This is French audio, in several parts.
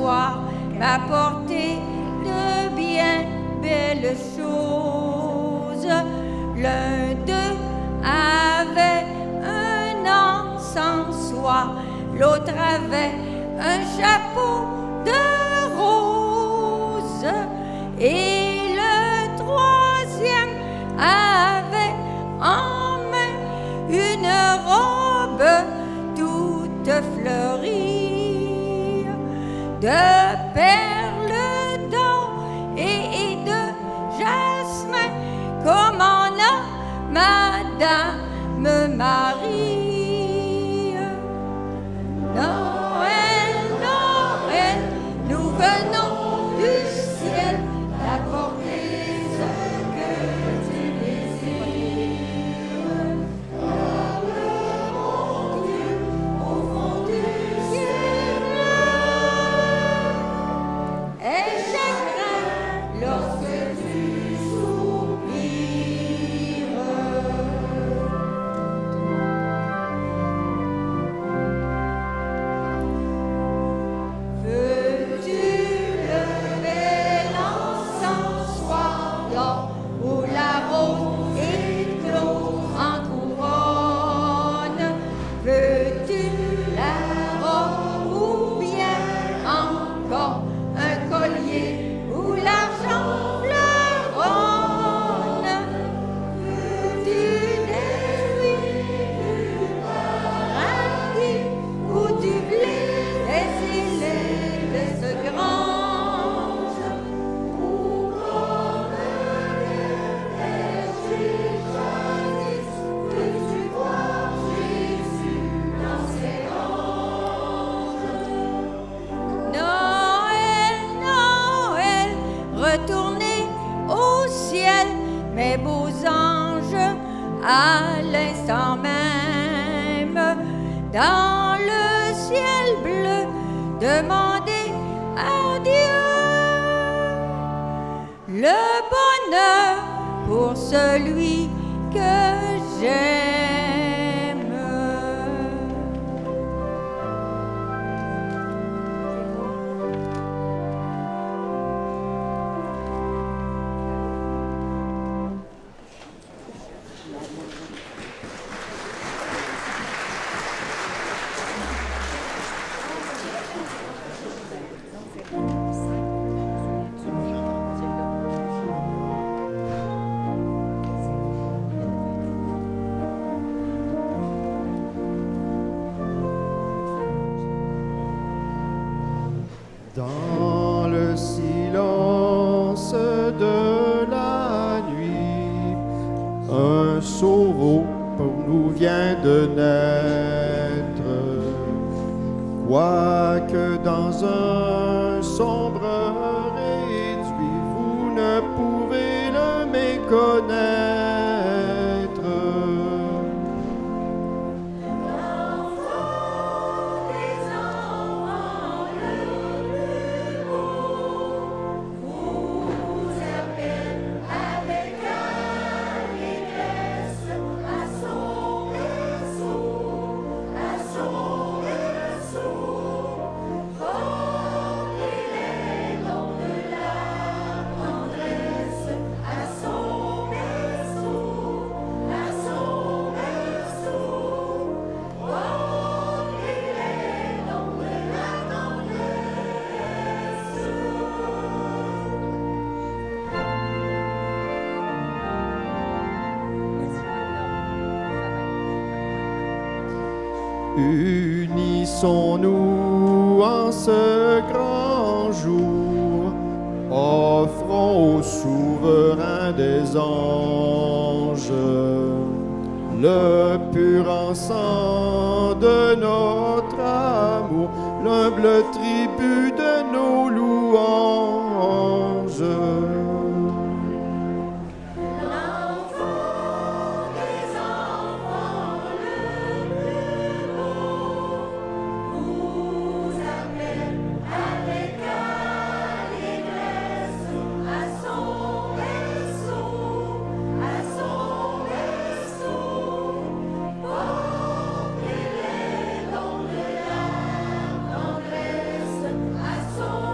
soir m'apporter de bien belles choses. L'un d'eux avait un encensoir, l'autre avait un chapeau de rose, et le troisième avait en main une robe toute fleurie de perles d'or et de jasmin, comme en a Madame Marie. Noël, Noël, nous venons du ciel t'apporter ce que tu désires. Car le bon Dieu au fond du ciel est chagrin lorsque tu soupires. Veux-tu lever l'encensoir d'or où la rose éclose en couronne? Veux-tu la robe ou bien encore un collier où l'argent fleuronne? Veux-tu des fruits du paradis ou du blé des îles de ce grange? Ou comme les jadis, veux-tu voir Jésus dans ses anges? Noël, Noël, retournez au ciel, mes beaux anges, à l'instant même. Dans le ciel bleu, demandez à Dieu le bonheur pour celui que j'aime. Dans le silence de la nuit, un sauveau pour nous vient de naître. Quoique dans un sombre réduit, vous ne pouvez le méconnaître. Unissons-nous en ce grand jour, offrons au souverain des anges le pur encens de notre amour, l'humble tribut de nos louanges. Son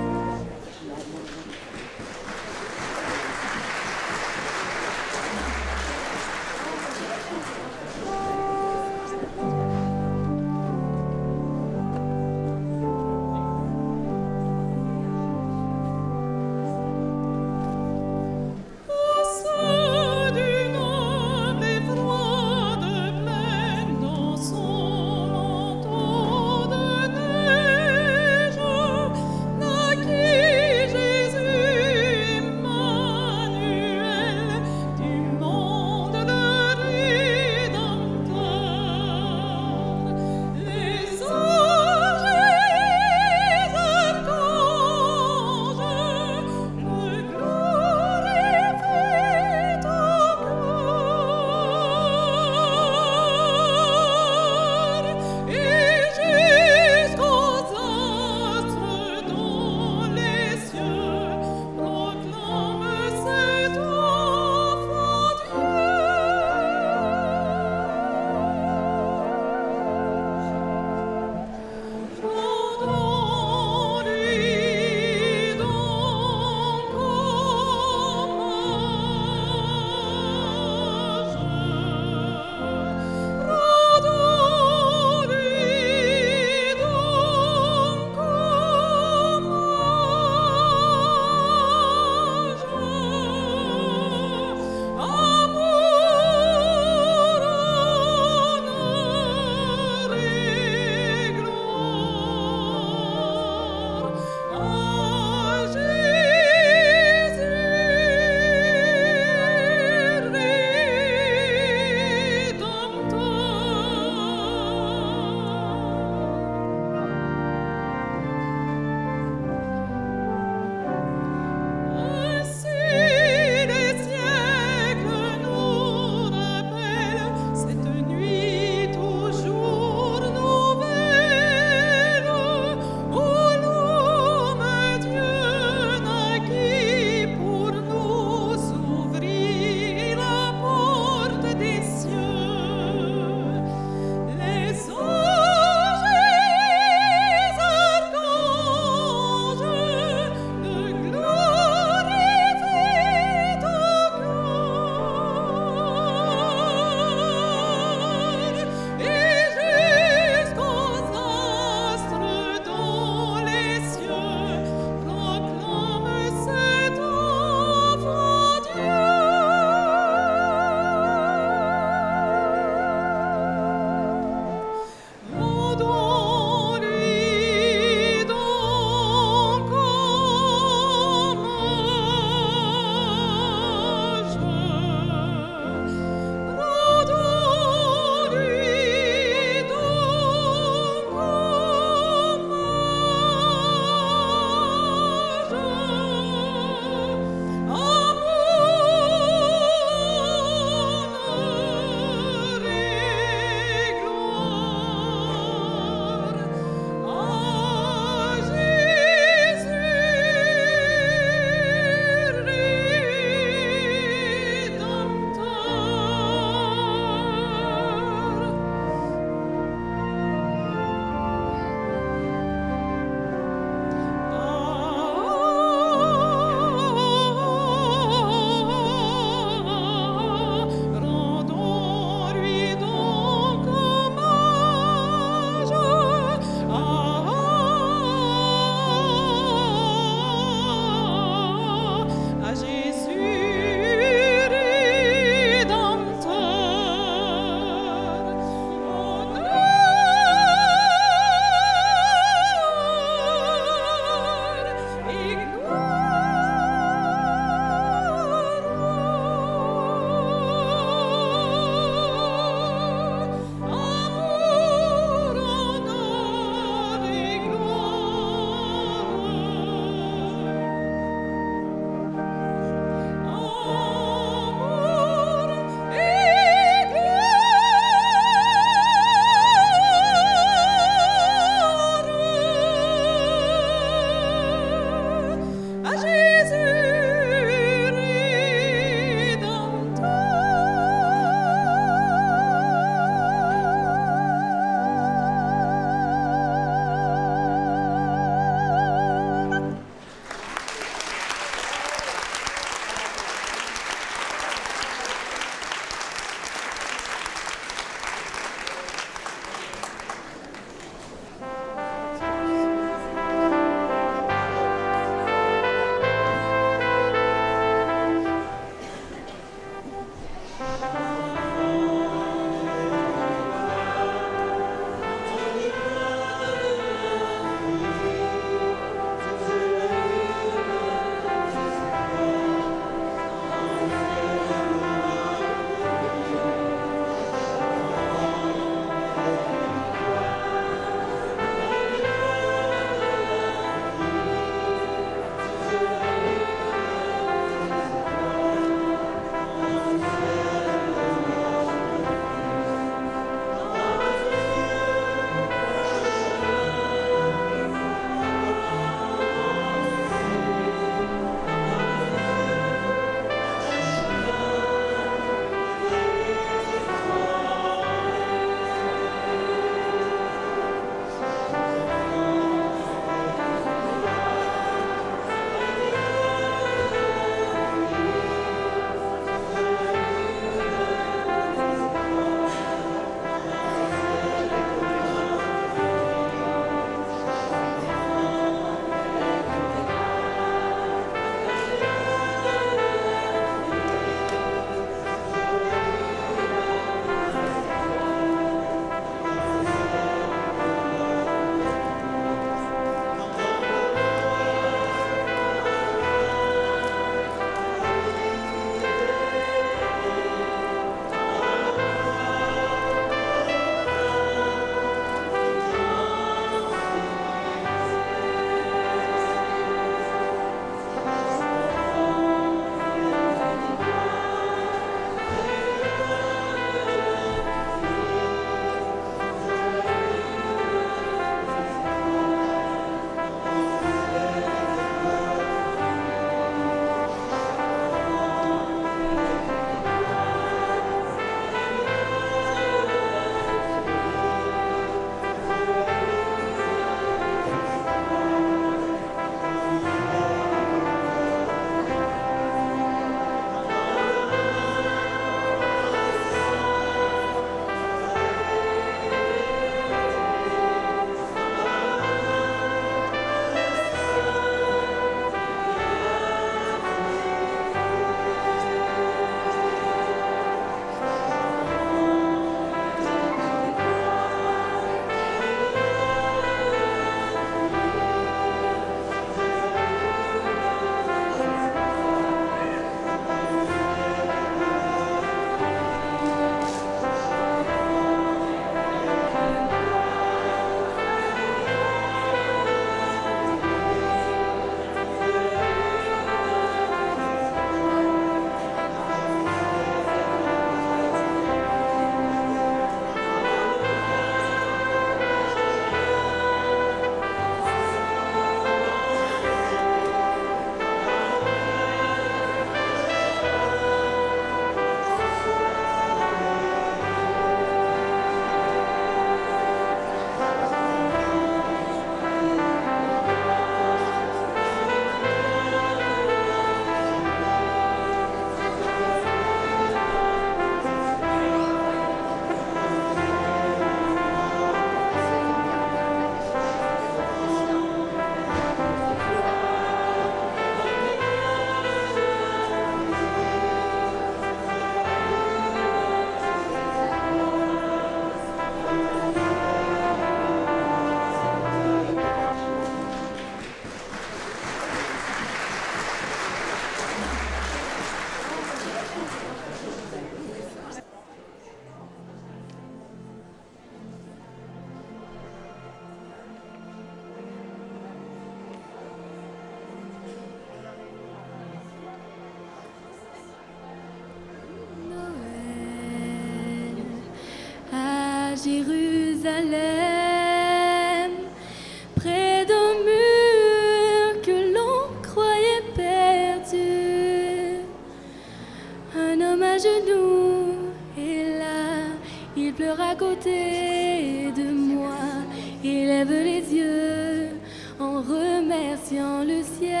patient le ciel.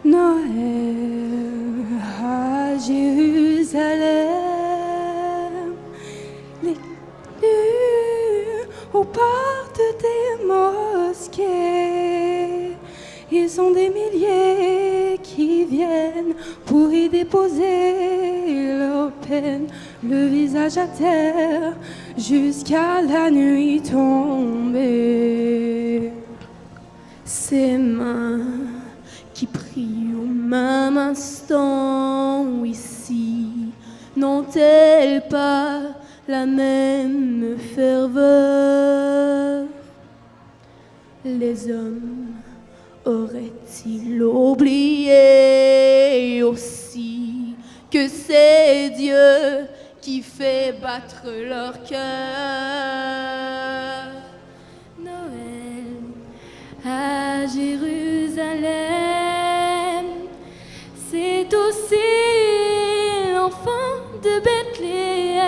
Noël à Jérusalem, les nus aux portes des mosquées. Ils sont des milliers qui viennent pour y déposer leur peine, le visage à terre jusqu'à la nuit tombée. Ces mains qui prient au même instant ici, n'ont-elles pas la même ferveur? Les hommes auraient-ils oublié aussi que c'est Dieu qui fait battre leur cœur? Noël à Jérusalem, c'est aussi l'enfant de Bethléem.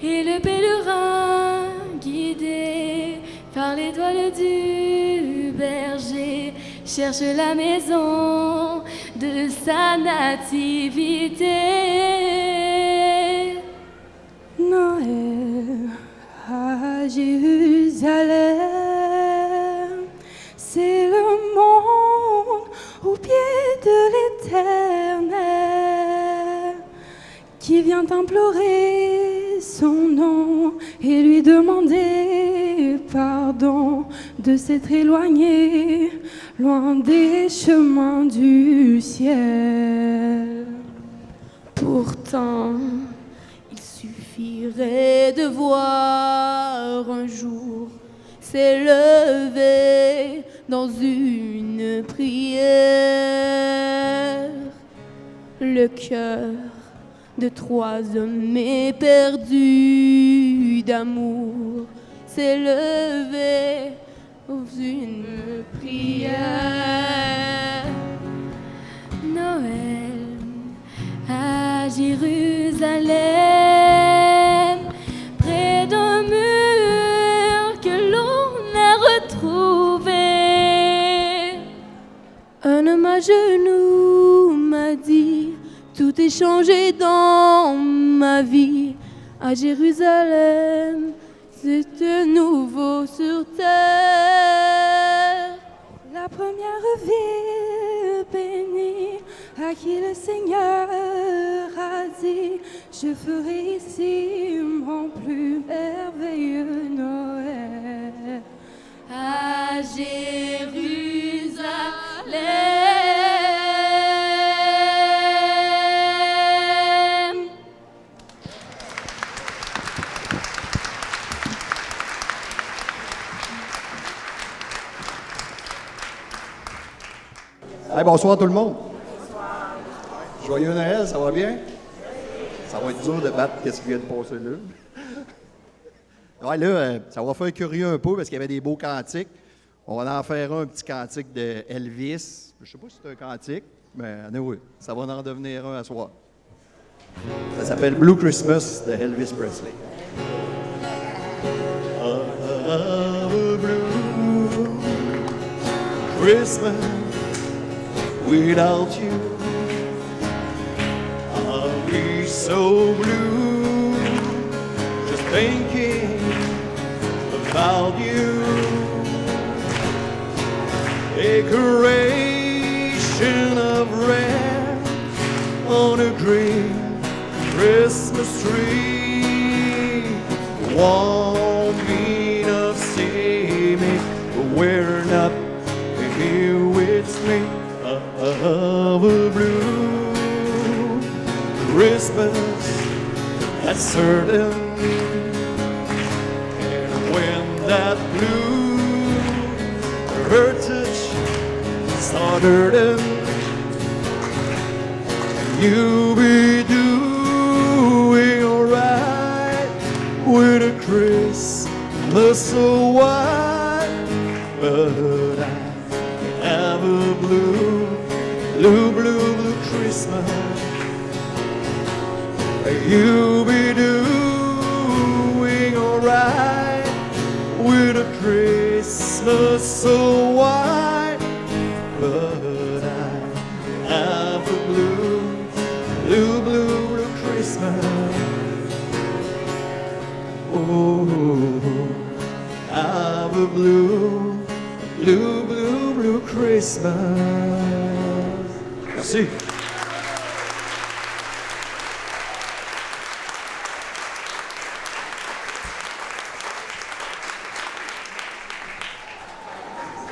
Et le pèlerin guidé par l'étoile du berger cherche la maison de sa nativité. Noël à Jérusalem, c'est le monde au pied de l'Éternel qui vient implorer son nom et lui demander pardon de s'être éloigné loin des chemins du ciel. Pourtant, il suffirait de voir un jour s'élever dans une prière le cœur de trois hommes éperdus d'amour s'élever dans une prière. Noël à Jérusalem, près d'un mur que l'on a retrouvé. Un homme à genoux m'a dit: tout est changé dans ma vie. À Jérusalem, c'est de nouveau sur terre. La première ville bénie à qui le Seigneur a dit: je ferai ici mon plus merveilleux Noël. À Jérusalem. Hey, bonsoir tout le monde. Joyeux Noël, ça va bien? Ça va être dur de battre qu'est-ce qui vient de passer là. Ouais, là, ça va faire curieux un peu parce qu'il y avait des beaux cantiques. On va en faire un petit cantique de Elvis. Je sais pas si c'est un cantique, mais oui, ça va en devenir un à soir. Ça s'appelle Blue Christmas de Elvis Presley. I have a blue Christmas without you. I'll be so blue just thinking about you. Decoration of red on a green Christmas tree. Won't mean of seeming, but we're not here with me. Of a blue Christmas, that's certain. And when that blue heritage started, you'll be doing alright with a Christmas so white. But I have a blue Christmas. You'll be doing alright with a Christmas so white. But I have a blue, blue, blue, blue Christmas. Oh, I have a blue, blue, blue, blue Christmas. Merci.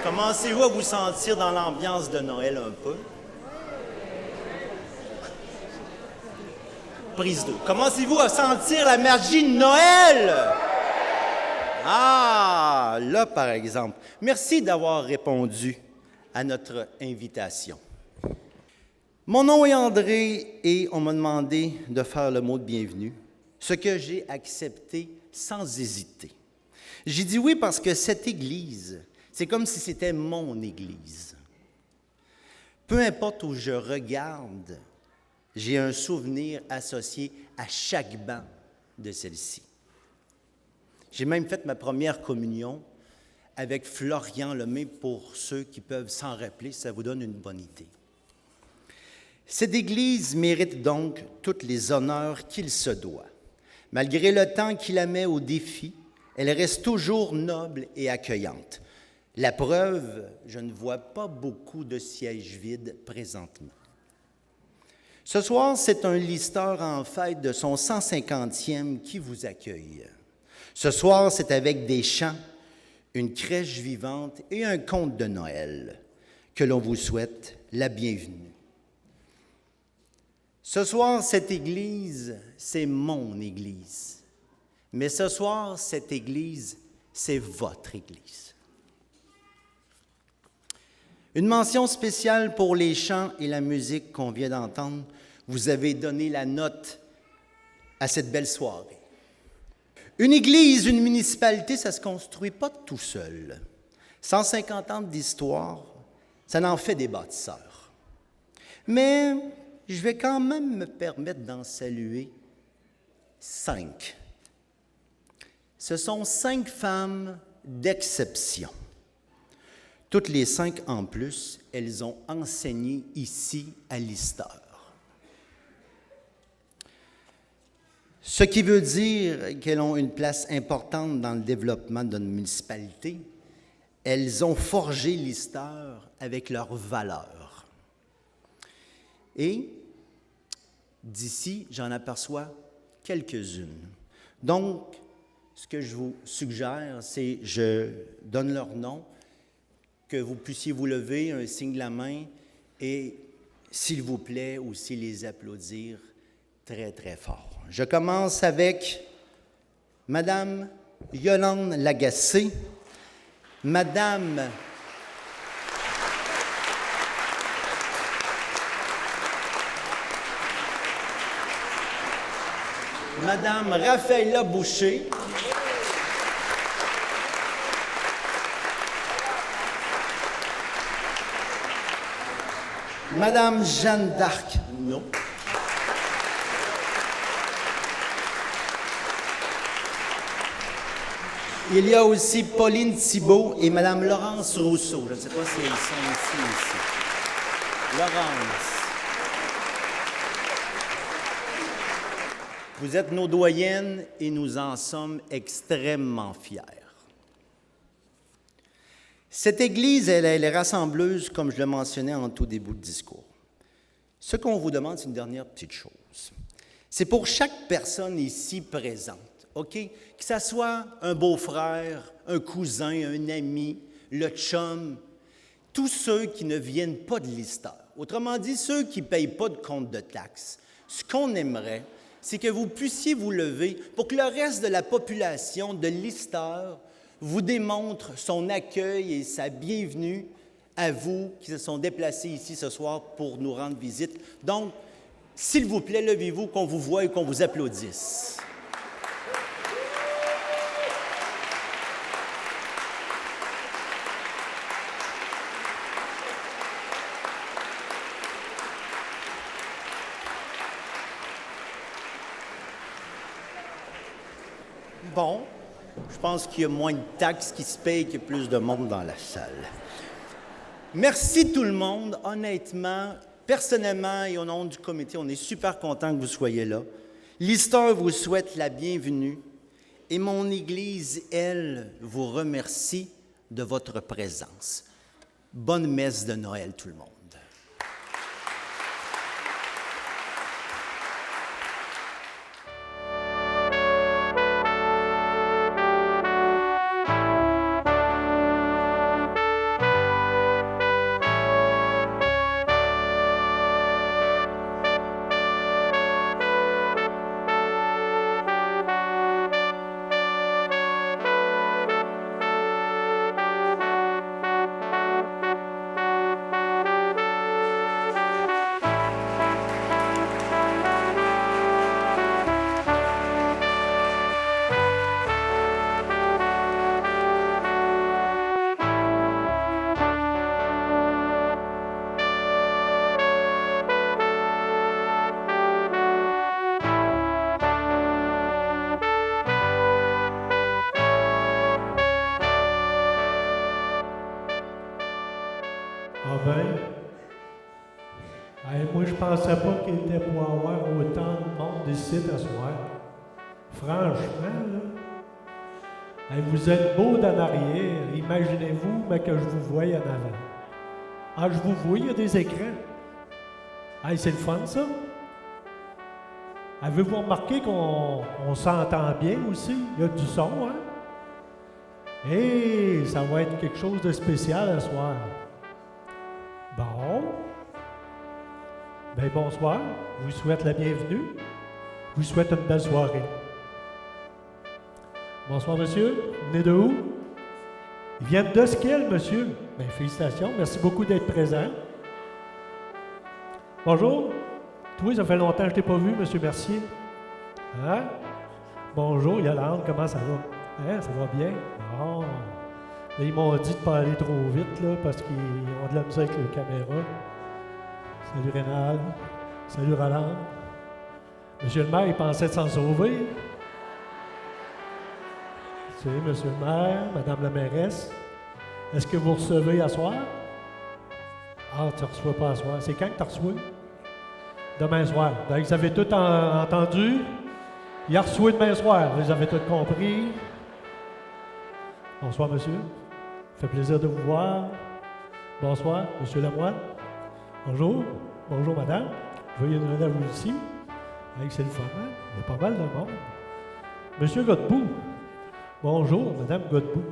Commencez-vous à vous sentir dans l'ambiance de Noël un peu? Prise 2. Commencez-vous à sentir la magie de Noël? Ah, là, par exemple. Merci d'avoir répondu à notre invitation. Mon nom est André et on m'a demandé de faire le mot de bienvenue, ce que j'ai accepté sans hésiter. J'ai dit oui parce que cette Église, c'est comme si c'était mon Église. Peu importe où je regarde, j'ai un souvenir associé à chaque banc de celle-ci. J'ai même fait ma première communion avec Florian Lemay pour ceux qui peuvent s'en rappeler, ça vous donne une bonne idée. Cette Église mérite donc tous les honneurs qu'il se doit. Malgré le temps qui la met au défi, elle reste toujours noble et accueillante. La preuve, je ne vois pas beaucoup de sièges vides présentement. Ce soir, c'est un listeur en fête de son 150e qui vous accueille. Ce soir, c'est avec des chants, une crèche vivante et un conte de Noël que l'on vous souhaite la bienvenue. Ce soir, cette Église, c'est mon Église. Mais ce soir, cette Église, c'est votre Église. Une mention spéciale pour les chants et la musique qu'on vient d'entendre. Vous avez donné la note à cette belle soirée. Une église, une municipalité, ça ne se construit pas tout seul. 150 ans d'histoire, ça n'en fait des bâtisseurs. Mais je vais quand même me permettre d'en saluer 5. Ce sont 5 femmes d'exception. Toutes les 5 en plus, elles ont enseigné ici à Lister. Ce qui veut dire qu'elles ont une place importante dans le développement de notre municipalité. Elles ont forgé Lister avec leurs valeurs. Et d'ici, j'en aperçois quelques-unes. Donc, ce que je vous suggère, c'est je donne leur nom, que vous puissiez vous lever, un signe de la main, et s'il vous plaît, aussi les applaudir très, très fort. Je commence avec Madame Yolande Lagacé, Madame Raphaëlla Boucher, Madame Jeanne d'Arc, non. Il y a aussi Pauline Thibault et Madame Laurence Rousseau. Je ne sais pas si elles sont ici. Laurence. Vous êtes nos doyennes et nous en sommes extrêmement fiers. Cette Église, elle est rassembleuse, comme je le mentionnais en tout début de discours. Ce qu'on vous demande, c'est une dernière petite chose. C'est pour chaque personne ici présente, OK? Que ce soit un beau-frère, un cousin, un ami, le chum, tous ceux qui ne viennent pas de Lister. Autrement dit, ceux qui ne payent pas de compte de taxes. Ce qu'on aimerait, c'est que vous puissiez vous lever pour que le reste de la population de Lister vous démontre son accueil et sa bienvenue à vous qui se sont déplacés ici ce soir pour nous rendre visite. Donc, s'il vous plaît, levez-vous, qu'on vous voie et qu'on vous applaudisse. Bon, Je pense qu'il y a moins de taxes qui se payent qu'il y a plus de monde dans la salle. Merci tout le monde. Honnêtement, personnellement et au nom du comité, on est super content que vous soyez là. L'histoire vous souhaite la bienvenue et mon Église, elle, vous remercie de votre présence. Bonne messe de Noël tout le monde. Ah ben, hey, moi je pensais pas qu'il était pour avoir autant de monde ici à soir. Franchement, là. Hey, vous êtes beau d'en arrière. Imaginez-vous mais que je vous voie en avant. Ah, je vous vois, il y a des écrans. Hey, c'est le fun, ça. Avez-vous remarqué qu'on s'entend bien aussi? Il y a du son, hein? Hey, ça va être quelque chose de spécial à soir. Bon. Ben bonsoir. Je vous souhaite la bienvenue. Je vous souhaite une belle soirée. Bonsoir, monsieur. Vous venez de où? Ils viennent de Skill, monsieur. Ben, félicitations. Merci beaucoup d'être présent. Bonjour. Toi, ça fait longtemps que je ne t'ai pas vu, monsieur Mercier. Hein? Bonjour, Yolande. Comment ça va? Hein? Ça va bien? Bon. Là, ils m'ont dit de ne pas aller trop vite, là, parce qu'ils ont de la misère avec la caméra. Salut Rénal. Salut Roland. Monsieur le maire, il pensait de s'en sauver. Tu sais, monsieur le maire, madame la mairesse, est-ce que vous recevez à soir? Ah, tu ne reçois pas à soir. C'est quand que tu reçois? Demain soir. Donc, vous avez tout entendu? Il a reçu demain soir. Vous avez tout compris? Bonsoir, monsieur. Ça fait plaisir de vous voir. Bonsoir, monsieur Lemoine. Bonjour. Bonjour, madame. Joyeux Noël à vous ici. C'est le fun, hein? Il y a pas mal de monde. Monsieur Godbout. Bonjour, madame Godbout.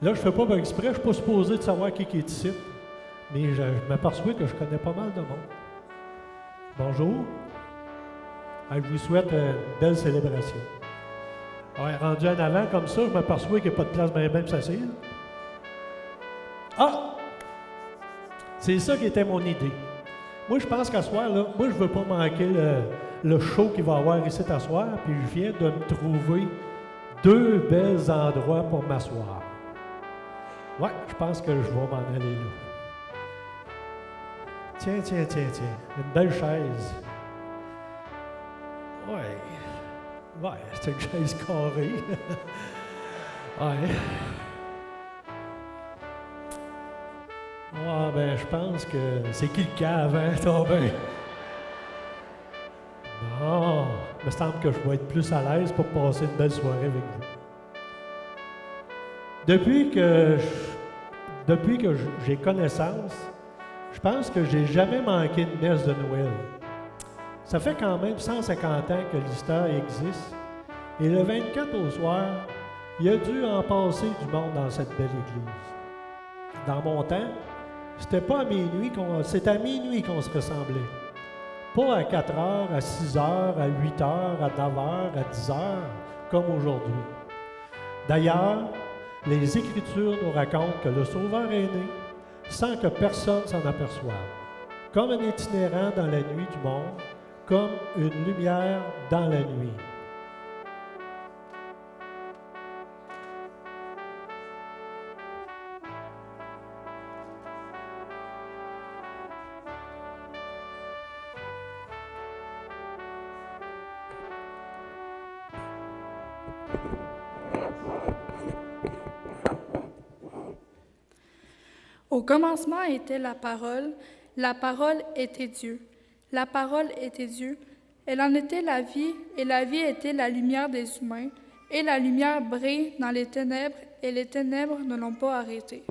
Là, je ne fais pas exprès, je ne suis pas supposé de savoir qui est ici. Mais je m'aperçois que je connais pas mal de monde. Bonjour. Je vous souhaite une belle célébration. Ouais, rendu en avant comme ça, je m'aperçois qu'il n'y a pas de place bien pour s'asseoir. Ah! C'est ça qui était mon idée. Moi, je pense qu'à soir, là, moi, je ne veux pas manquer le show qu'il va y avoir ici à soir, puis je viens de me trouver 2 bels endroits pour m'asseoir. Ouais, je pense que je vais m'en aller là. Tiens. Une belle chaise. Ouais, c'est une chaise carrée. Ouais. Ah, ben, je pense que c'est qui le cave, hein, tombé? Bon, il me semble que je vais être plus à l'aise pour passer une belle soirée avec vous. Depuis que j'ai connaissance, je pense que j'ai jamais manqué une messe de Noël. Ça fait quand même 150 ans que l'histoire existe. Et le 24 au soir, il a dû en passer du monde dans cette belle église. Dans mon temps, c'était pas à minuit c'était à minuit qu'on se ressemblait. Pas à 4 heures, à 6 heures, à 8 heures, à 9 heures, à 10 heures, comme aujourd'hui. D'ailleurs, les Écritures nous racontent que le Sauveur est né sans que personne s'en aperçoive, comme un itinérant dans la nuit du monde, comme une lumière dans la nuit. Au commencement était la parole était Dieu. La parole était Dieu. Elle en était la vie, et la vie était la lumière des humains. Et la lumière brille dans les ténèbres, et les ténèbres ne l'ont pas arrêtée.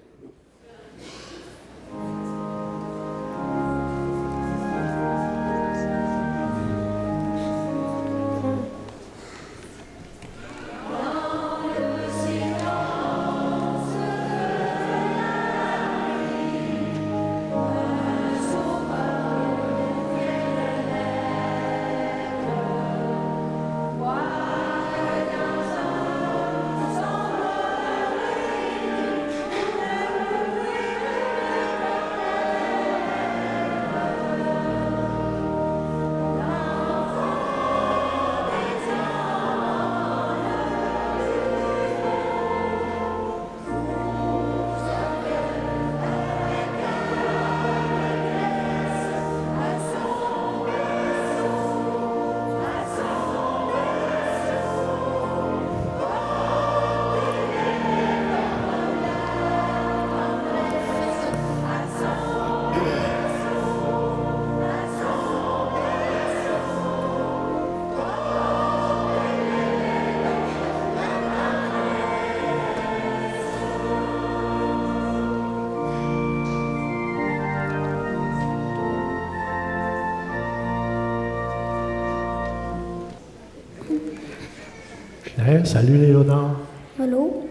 Hein? Salut Léonard. Allô?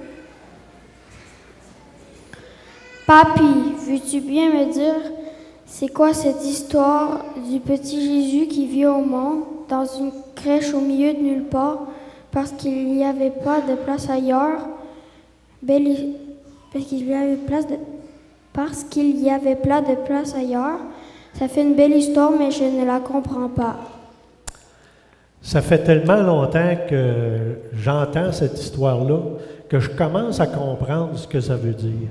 Papy, veux-tu bien me dire, c'est quoi cette histoire du petit Jésus qui vit au monde dans une crèche au milieu de nulle part parce qu'il n'y avait pas de place ailleurs? Parce qu'il y avait pas de place ailleurs. Ça fait une belle histoire, mais je ne la comprends pas. Ça fait tellement longtemps que j'entends cette histoire-là que je commence à comprendre ce que ça veut dire.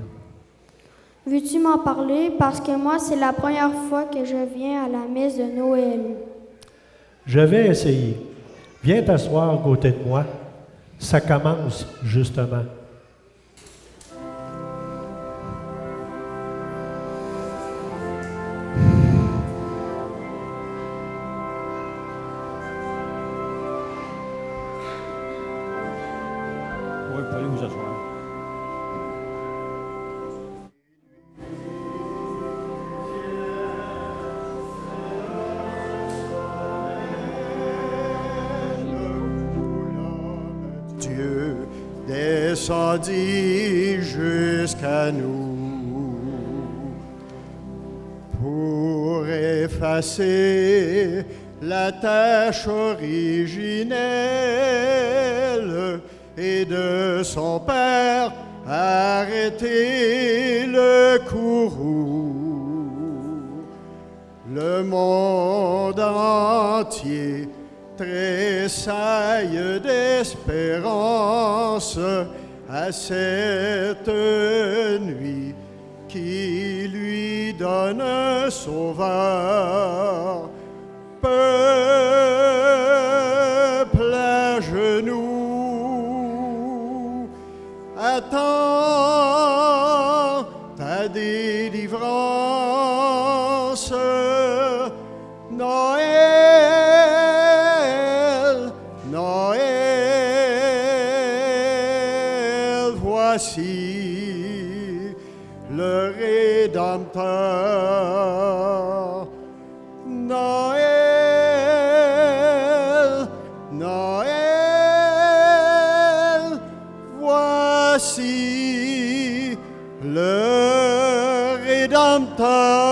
Veux-tu m'en parler? Parce que moi, c'est la première fois que je viens à la messe de Noël. Je vais essayer. Viens t'asseoir à côté de moi. Ça commence justement. Oui, vous pouvez vous asseoir. Dieu descendit jusqu'à nous pour effacer la tâche originelle et de son Père arrêter le courroux. Le monde entier tressaille d'espérance à cette nuit qui lui donne un sauveur. Peuple à genoux, attends ta délivrance. Noël, Noël, voici le Rédempteur. Noël, Noël, voici le Rédempteur.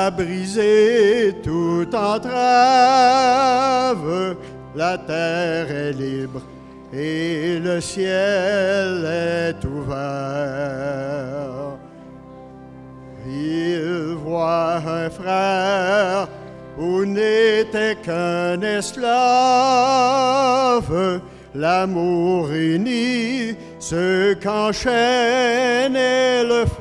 a brisé toute entrave. La terre est libre et le ciel est ouvert. Il voit un frère où n'était qu'un esclave. L'amour unit ceux qu'enchaînait le fer.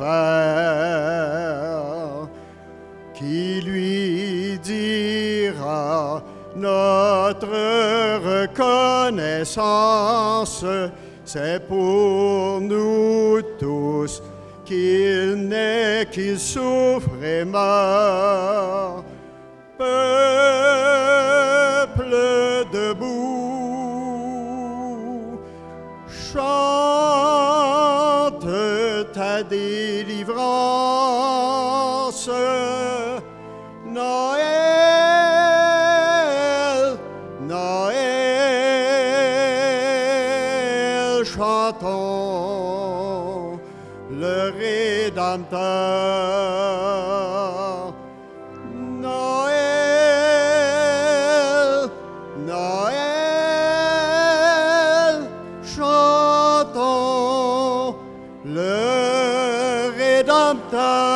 Qui lui dira notre reconnaissance, c'est pour nous tous qu'il naît, qu'il souffre et meurt. Peuple debout, chante ta délivrance. Noël, Noël, chantons le Rédempteur. Noël, Noël, chantons le Rédempteur.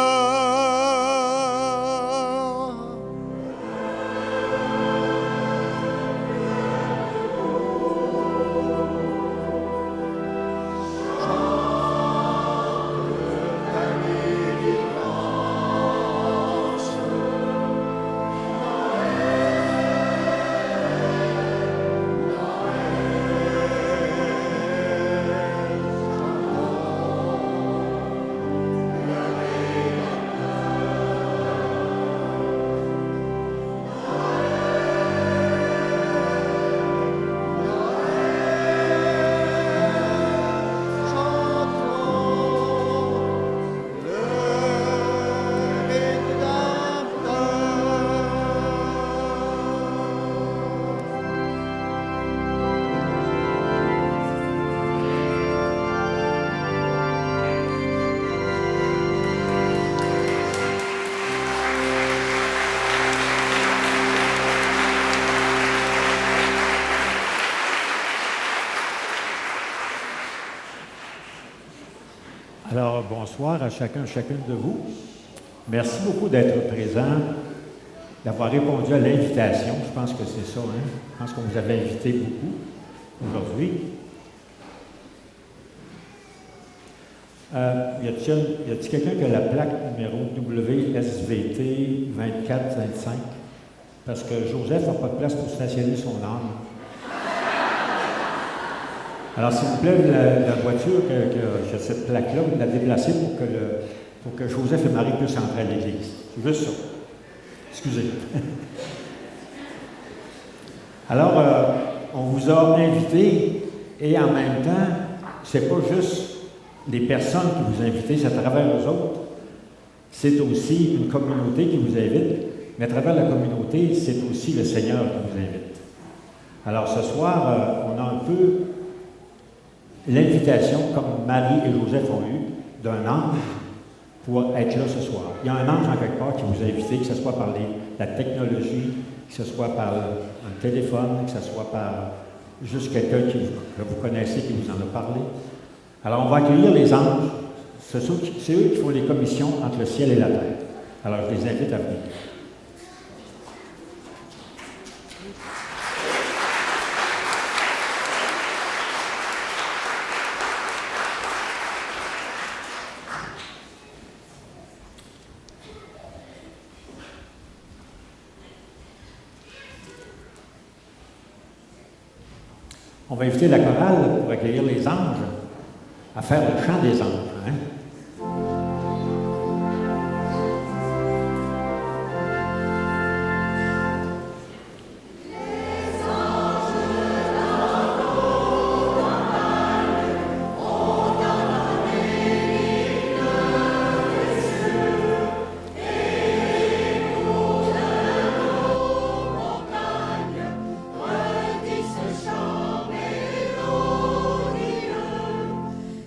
Alors, bonsoir à chacun, chacune de vous. Merci beaucoup d'être présent, d'avoir répondu à l'invitation. Je pense que c'est ça, hein? Je pense qu'on vous avait invité beaucoup aujourd'hui. Y a-t-il quelqu'un qui a la plaque numéro WSVT 2425? Parce que Joseph n'a pas de place pour stationner son âme. Alors, s'il vous plaît, la voiture que j'ai cette plaque-là, vous la déplacez pour que Joseph et Marie puissent entrer à l'église. C'est juste ça. Excusez. Alors, on vous a invité et en même temps, c'est pas juste les personnes qui vous invitent, c'est à travers eux autres. C'est aussi une communauté qui vous invite, mais à travers la communauté, c'est aussi le Seigneur qui vous invite. Alors, ce soir, on a un peu l'invitation, comme Marie et Joseph ont eu, d'un ange pour être là ce soir. Il y a un ange en quelque part qui vous a invité, que ce soit par la technologie, que ce soit par un téléphone, que ce soit par juste quelqu'un que vous connaissez qui vous en a parlé. Alors, on va accueillir les anges. C'est eux qui font les commissions entre le ciel et la terre. Alors, je les invite à venir. On va inviter la chorale pour accueillir les anges à faire le chant des anges. Hein?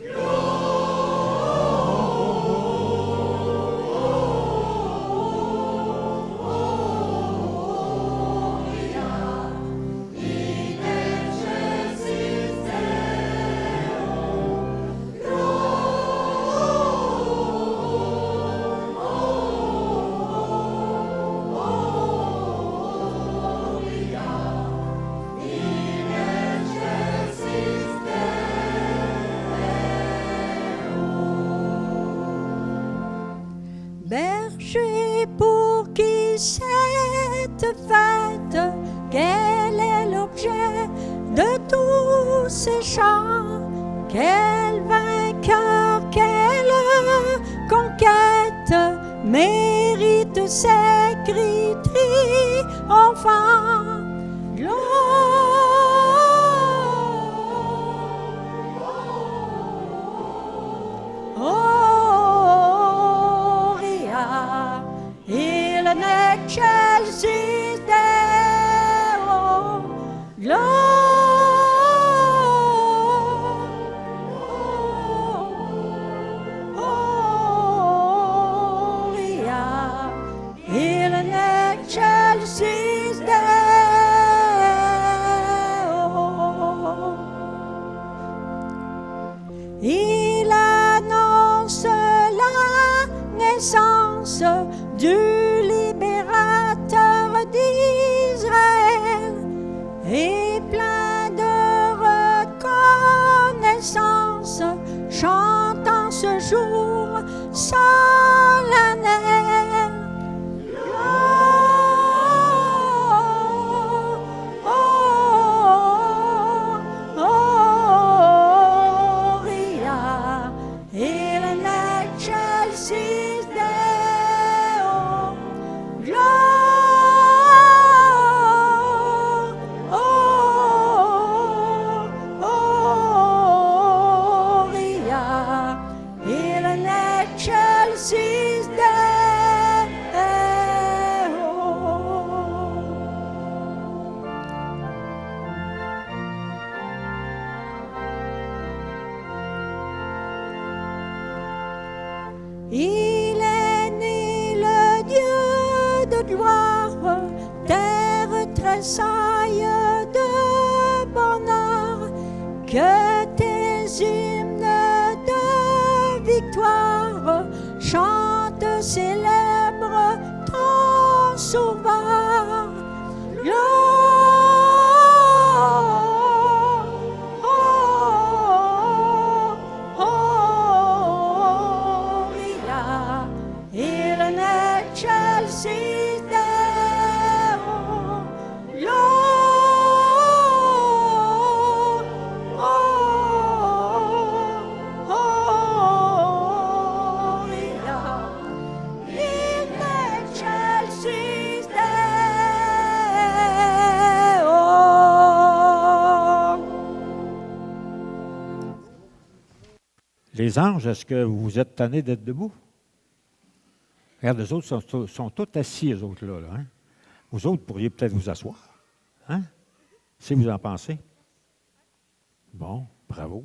Gloire ces chants. Quel vainqueur, quelle conquête mérite ces cris triomphants. Gloria, il n'excelsis Deo. Gloria, il n'excelsis Deo. Il annonce la naissance du libérateur d'Israël et plein de reconnaissance, chantant ce jour solennel. Gloria, il n'excelsis Deo. Gloria, il n'excelsis Deo. Il est né le Dieu de gloire, terre tressaille de bonheur, que tes hymnes de victoire chantent, célèbrent ton sauveur. Gloria, il n'excelsis Deo. Gloria, il n'excelsis Deo. Les anges, est-ce que vous êtes tannés d'être debout? Regarde, les autres sont tous assis, eux autres là. Hein? Vous autres pourriez peut-être vous asseoir. Hein? Si vous en pensez. Bon, bravo.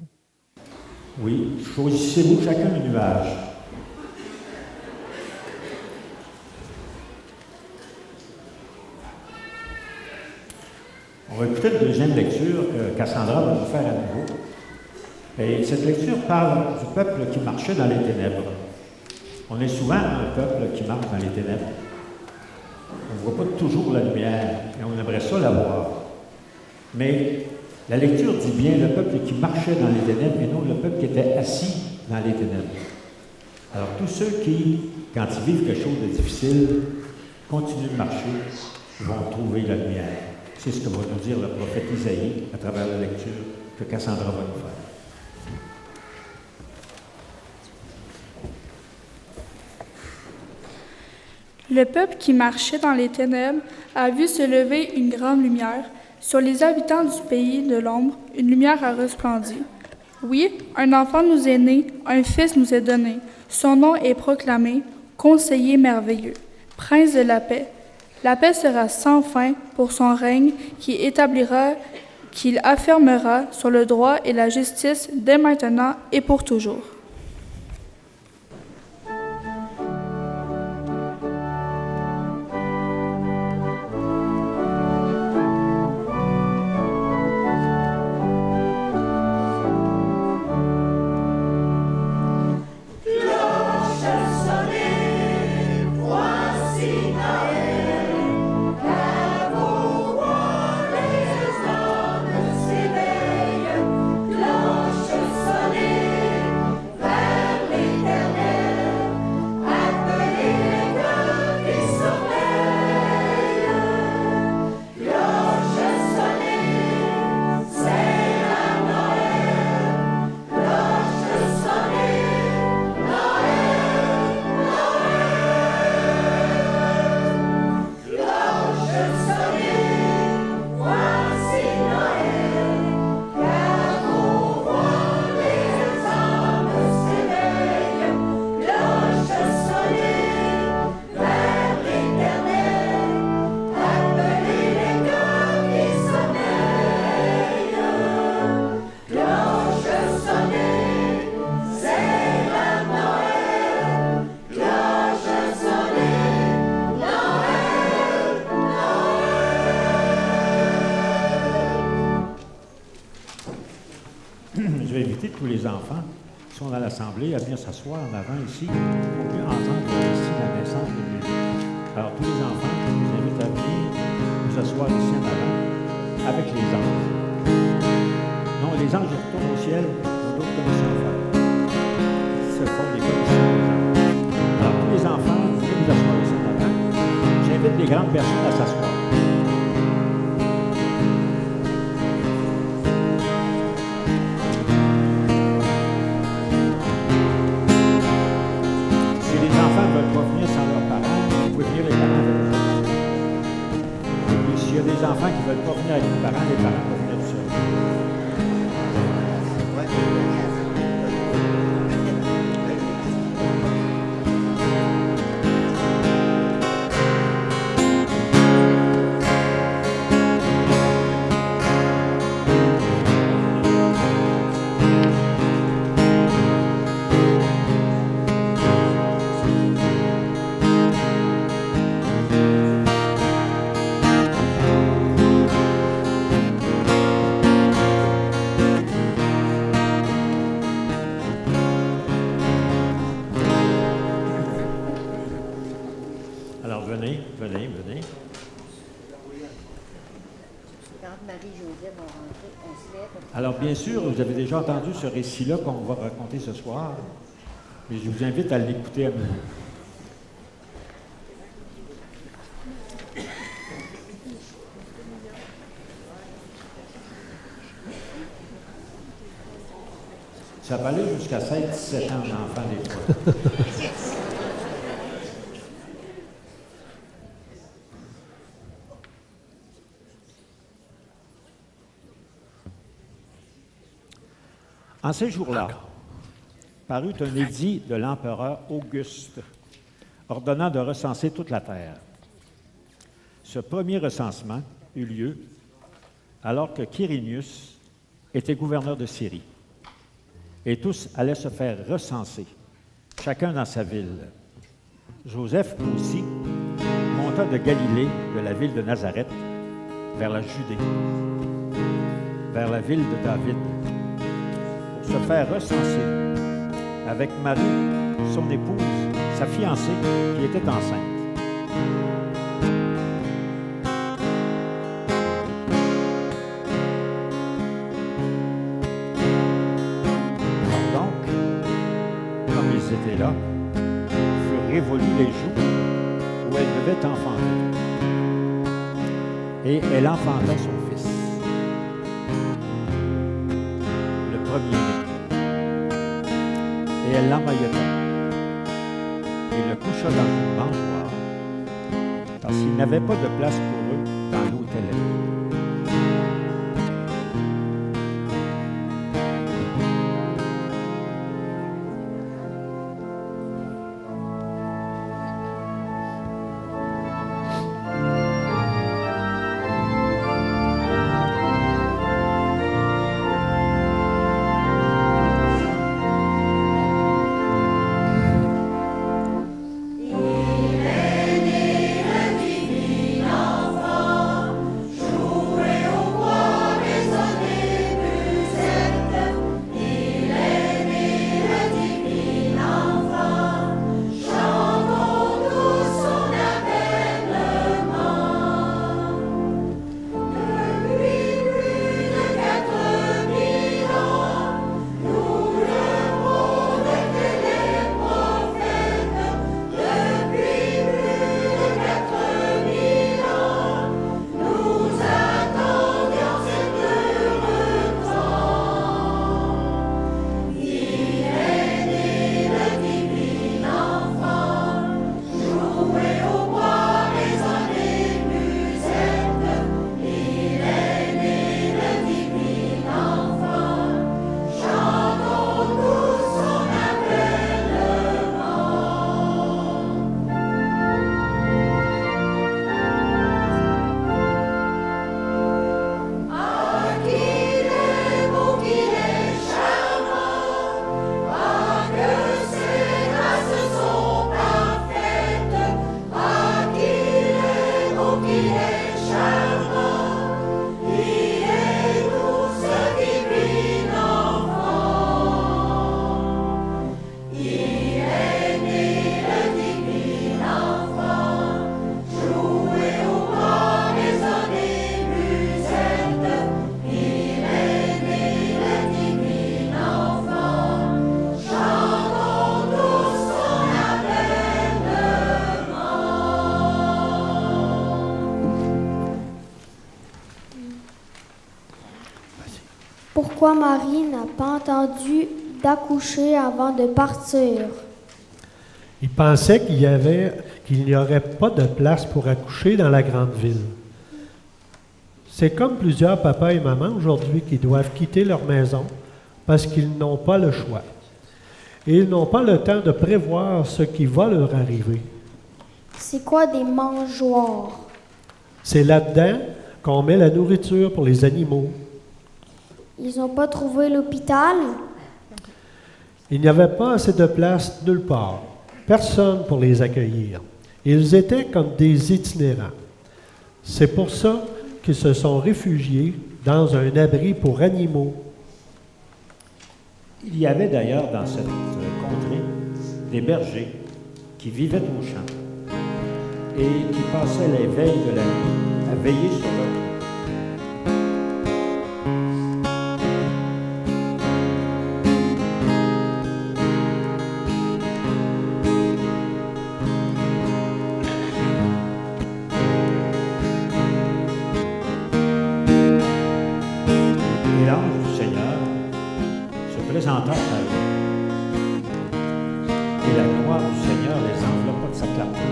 Oui, choisissez-vous chacun un nuage. On va écouter la deuxième lecture que Cassandra va nous faire à nouveau. Et cette lecture parle du peuple qui marchait dans les ténèbres. On est souvent un peuple qui marche dans les ténèbres. On ne voit pas toujours la lumière, et on aimerait ça la voir. Mais la lecture dit bien le peuple qui marchait dans les ténèbres et non le peuple qui était assis dans les ténèbres. Alors tous ceux qui, quand ils vivent quelque chose de difficile, continuent de marcher, vont trouver la lumière. C'est ce que va nous dire le prophète Isaïe à travers la lecture que Cassandra va nous faire. Le peuple qui marchait dans les ténèbres a vu se lever une grande lumière. Sur les habitants du pays de l'ombre, une lumière a resplendi. Oui, un enfant nous est né, un fils nous est donné. Son nom est proclamé, Conseiller merveilleux, Prince de la paix. La paix sera sans fin pour son règne qu'il affermera sur le droit et la justice dès maintenant et pour toujours. tous les enfants qui sont dans l'Assemblée à venir s'asseoir en avant ici pour mieux entendre ici la naissance de Jésus. Alors, tous les enfants, je vous invite à venir vous asseoir ici en avant avec les anges. Non, les anges ils retournent au ciel, ils ont d'autres commissions à faire. Ils se font des commissions, les anges. Alors, tous les enfants, vous venez vous asseoir ici en avant. J'invite les grandes personnes à s'asseoir. Si les enfants ne veulent pas venir sans leurs parents, vous pouvez venir les parents avec eux. Et puis, s'il y a des enfants qui ne veulent pas venir avec les parents peuvent venir tout seuls. Alors, venez. Quand Marie-Josée va rentrer, on se lève. Alors, bien sûr, vous avez déjà entendu ce récit-là qu'on va raconter ce soir, mais je vous invite à l'écouter à nouveau. Ça va aller jusqu'à 16-17 ans d'enfant des fois. En ces jours-là, parut un édit de l'empereur Auguste, ordonnant de recenser toute la terre. Ce premier recensement eut lieu alors que Quirinius était gouverneur de Syrie. Et tous allaient se faire recenser, chacun dans sa ville. Joseph aussi monta de Galilée, de la ville de Nazareth, vers la Judée, vers la ville de David, pour se faire recenser avec Marie, son épouse, sa fiancée, qui était enceinte. Étaient là, furent révolus les jours où elle devait enfanter. Et elle enfanta son fils, le premier-né. Et elle l'emmaillota et le coucha dans une mangeoire, parce qu'il n'avait pas de place pour eux dans l'hôtellerie. Il est né le divin enfant. Pourquoi Marie n'a pas entendu d'accoucher avant de partir? Il pensait qu'il n'y aurait pas de place pour accoucher dans la grande ville. C'est comme plusieurs papas et mamans aujourd'hui qui doivent quitter leur maison parce qu'ils n'ont pas le choix. Et ils n'ont pas le temps de prévoir ce qui va leur arriver. C'est quoi des mangeoires? C'est là-dedans qu'on met la nourriture pour les animaux. Ils n'ont pas trouvé l'hôpital? Il n'y avait pas assez de place nulle part. Personne pour les accueillir. Ils étaient comme des itinérants. C'est pour ça qu'ils se sont réfugiés dans un abri pour animaux. Il y avait d'ailleurs dans cette contrée des bergers qui vivaient au champ et qui passaient les veilles de la nuit à veiller sur leur troupeau. Et l'ange du Seigneur se présenta à eux. Et la gloire du Seigneur les enveloppa de sa clarté.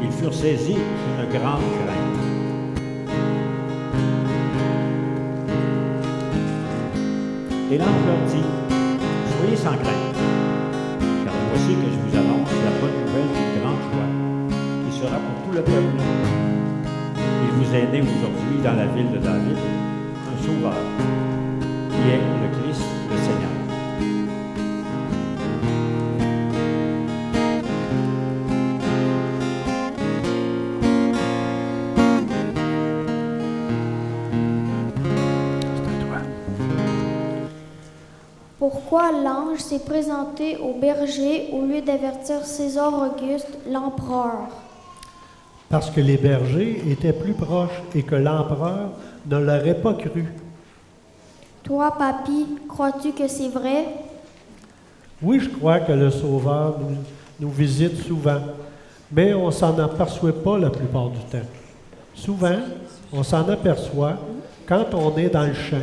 Ils furent saisis d'une grande crainte. Et l'ange leur dit, soyez sans crainte, car voici que je vous annonce la bonne nouvelle d'une grande joie, qui sera pour tout le peuple. Il vous est né aujourd'hui dans la ville de David un sauveur, qui est le Christ, le Seigneur. Pourquoi l'ange s'est présenté au berger au lieu d'avertir César Auguste, l'empereur? Parce que les bergers étaient plus proches et que l'empereur ne l'aurait pas cru. Toi, papy, crois-tu que c'est vrai? Oui, je crois que le Sauveur nous visite souvent, mais on ne s'en aperçoit pas la plupart du temps. Souvent, on s'en aperçoit quand on est dans le champ,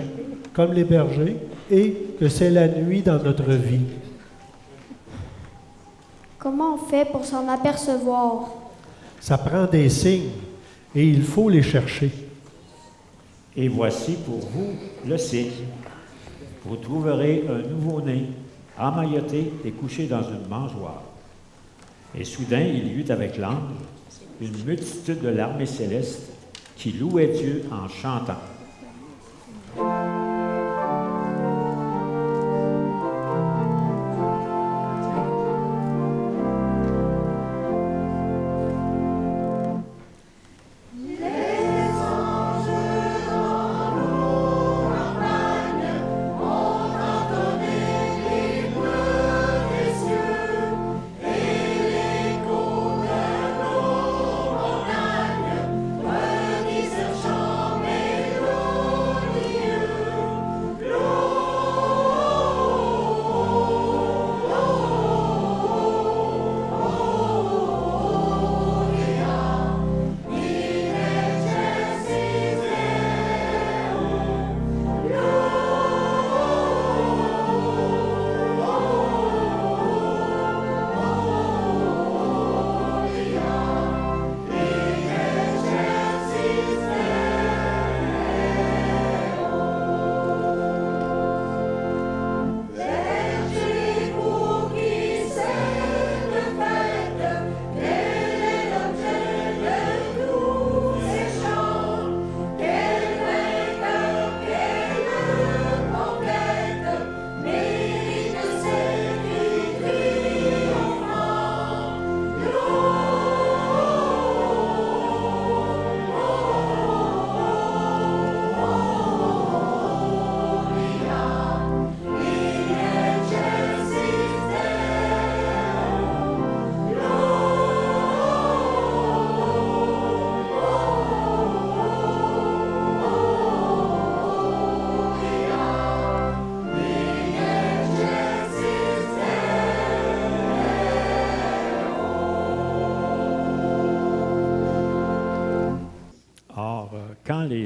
comme les bergers, et que c'est la nuit dans notre vie. Comment on fait pour s'en apercevoir? Ça prend des signes, et il faut les chercher. Et voici pour vous le signe. Vous trouverez un nouveau-né, emmailloté et couché dans une mangeoire. Et soudain, il y eut avec l'ange une multitude de l'armée céleste qui louait Dieu en chantant. Redisent chant mélodieux.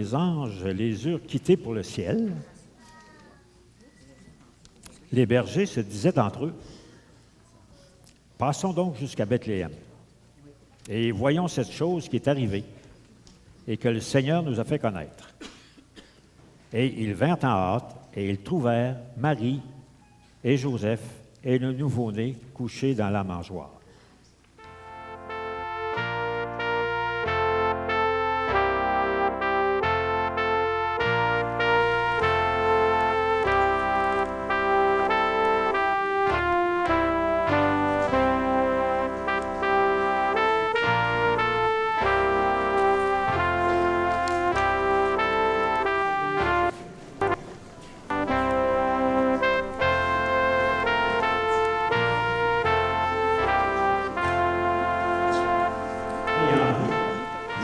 les anges les eurent quittés pour le ciel, les bergers se disaient entre eux, « Passons donc jusqu'à Bethléem, et voyons cette chose qui est arrivée, et que le Seigneur nous a fait connaître. » Et ils vinrent en hâte, et ils trouvèrent Marie et Joseph et le nouveau-né couché dans la mangeoire.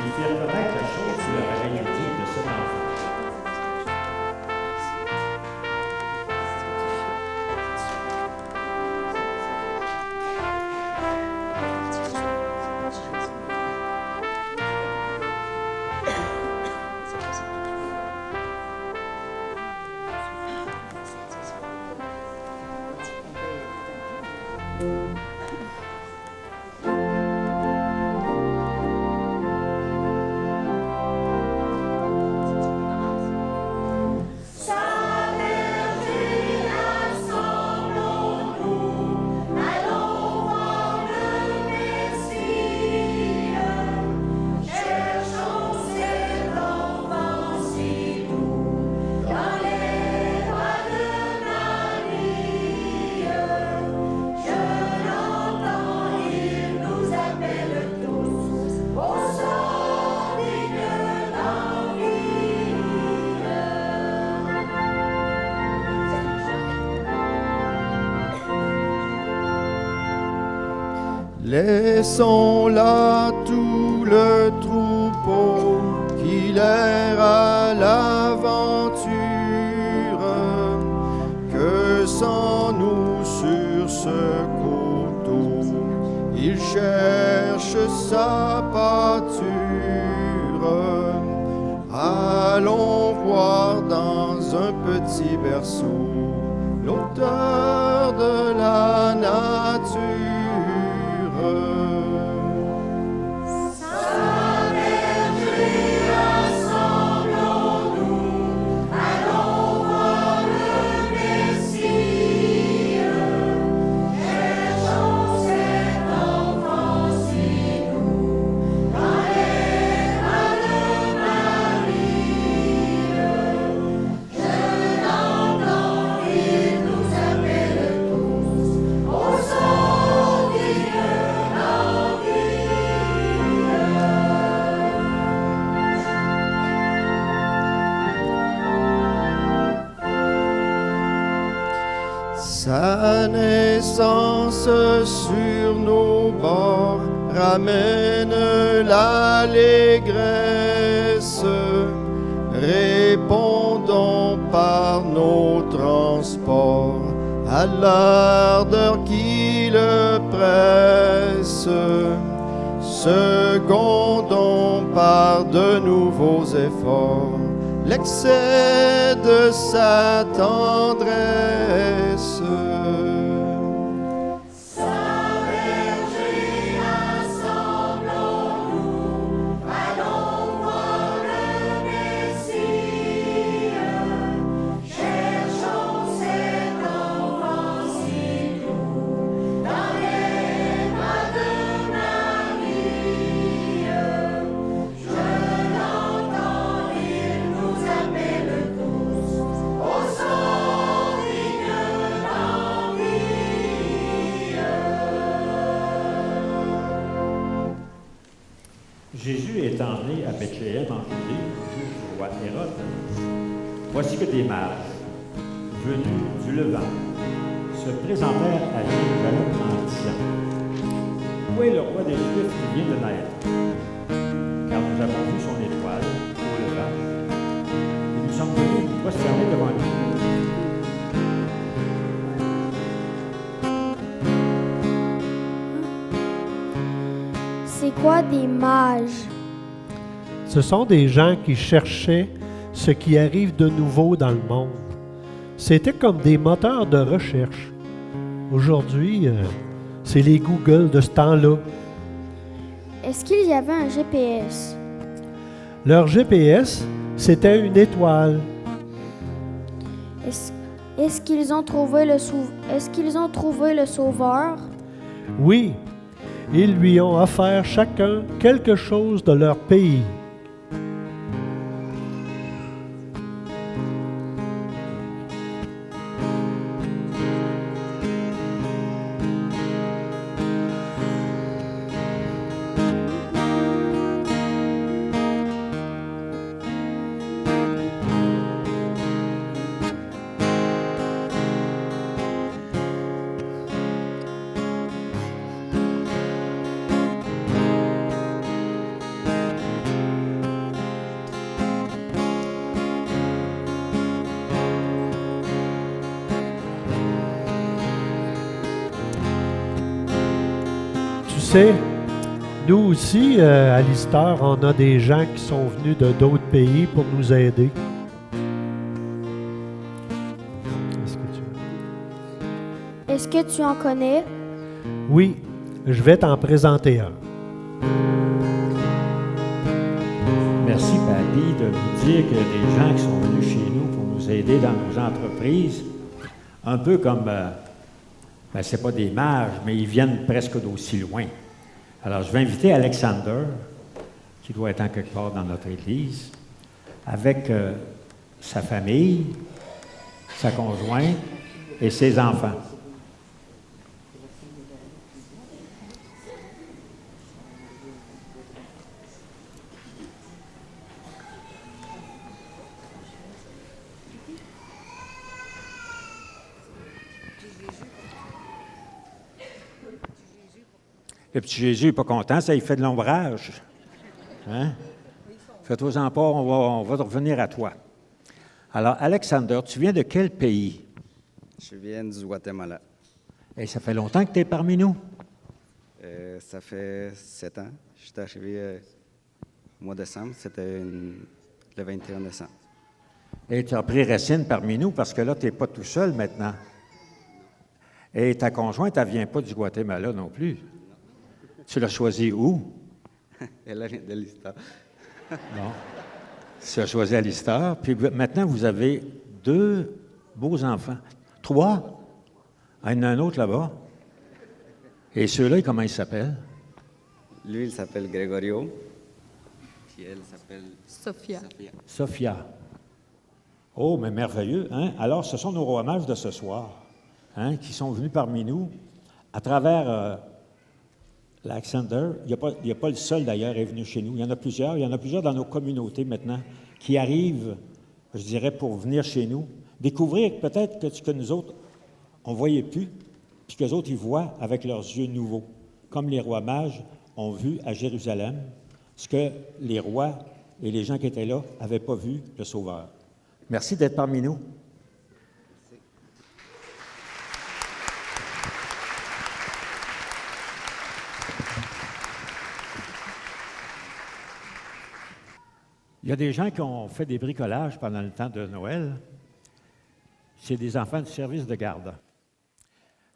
Ils firent connaître la chose qui leur avait été dite de cet enfant. Laissons là tout le troupeau qu'il erre à l'aventure, que sans nous sur ce coteau, il cherche sa pâture. Allons voir dans un petit berceau l'auteur de la nature. Sa naissance sur nos bords ramène l'allégresse. Répondons par nos transports à l'ardeur qui le presse. Secondons par de nouveaux efforts l'excès de sa tendresse. Jésus étant né à Bethléem en Judée, au jour du roi Hérode, voici que des mages, venus du Levant, se présentèrent à Jérusalem en disant, « Où est le roi des Juifs qui vient de naître? Car nous avons vu son étoile au Levant, et nous sommes venus nous prosterner devant lui. » C'est quoi des mages? Ce sont des gens qui cherchaient ce qui arrive de nouveau dans le monde. C'était comme des moteurs de recherche. Aujourd'hui, c'est les Google de ce temps-là. Est-ce qu'il y avait un GPS? Leur GPS, c'était une étoile. Est-ce qu'ils ont trouvé le sauveur? Oui, ils lui ont offert chacun quelque chose de leur pays. Tu sais, nous aussi, à l'Histoire, on a des gens qui sont venus de d'autres pays pour nous aider. Est-ce que tu en connais? Oui, je vais t'en présenter un. Merci, Papi, de nous dire qu'il y a des gens qui sont venus chez nous pour nous aider dans nos entreprises. Un peu comme, c'est pas des mages, mais ils viennent presque d'aussi loin. Alors, je vais inviter Alexander, qui doit être en quelque part dans notre église, avec sa famille, sa conjointe et ses enfants. Le petit Jésus n'est pas content, ça, il fait de l'ombrage. Hein? Fais-toi-en pas, on va revenir à toi. Alors, Alexander, tu viens de quel pays? Je viens du Guatemala. Et ça fait longtemps que tu es parmi nous? Ça fait 7 ans. Je suis arrivé au mois de décembre, c'était le 21 décembre. Et tu as pris racine parmi nous parce que là, tu n'es pas tout seul maintenant. Et ta conjointe, elle ne vient pas du Guatemala non plus. Tu l'as choisi où? Elle vient de l'Histoire. Bon. Tu as choisi à l'Histoire. Puis maintenant, vous avez 2 beaux enfants. 3? Il y en a un autre là-bas. Et ceux-là, comment ils s'appellent? Lui, il s'appelle Gregorio. Puis elle s'appelle Sophia. Sophia. Oh, mais merveilleux, hein? Alors, ce sont nos rois mages de ce soir, hein, qui sont venus parmi nous à travers l'Alexander. Il n'y a pas le seul, d'ailleurs, est venu chez nous. Il y en a plusieurs. Il y en a plusieurs dans nos communautés maintenant qui arrivent, je dirais, pour venir chez nous, découvrir peut-être que nous autres, on ne voyait plus, puis qu'eux autres, ils voient avec leurs yeux nouveaux, comme les rois mages ont vu à Jérusalem, ce que les rois et les gens qui étaient là n'avaient pas vu, le Sauveur. Merci d'être parmi nous. Il y a des gens qui ont fait des bricolages pendant le temps de Noël. C'est des enfants du service de garde.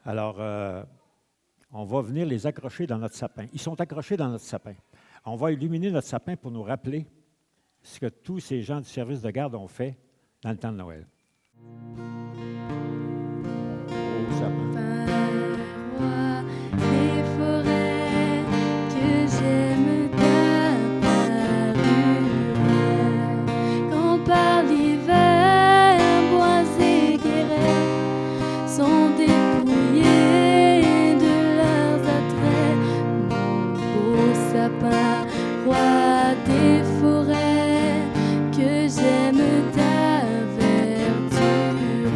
Alors, on va venir les accrocher dans notre sapin. Ils sont accrochés dans notre sapin. On va illuminer notre sapin pour nous rappeler ce que tous ces gens du service de garde ont fait dans le temps de Noël. Au sapin. Roi des forêts, que j'aime ta parure. Quand par l'hiver, bois et guérets sont dépouillés de leurs attraits. Mon beau sapin, roi des forêts, que j'aime ta verdure.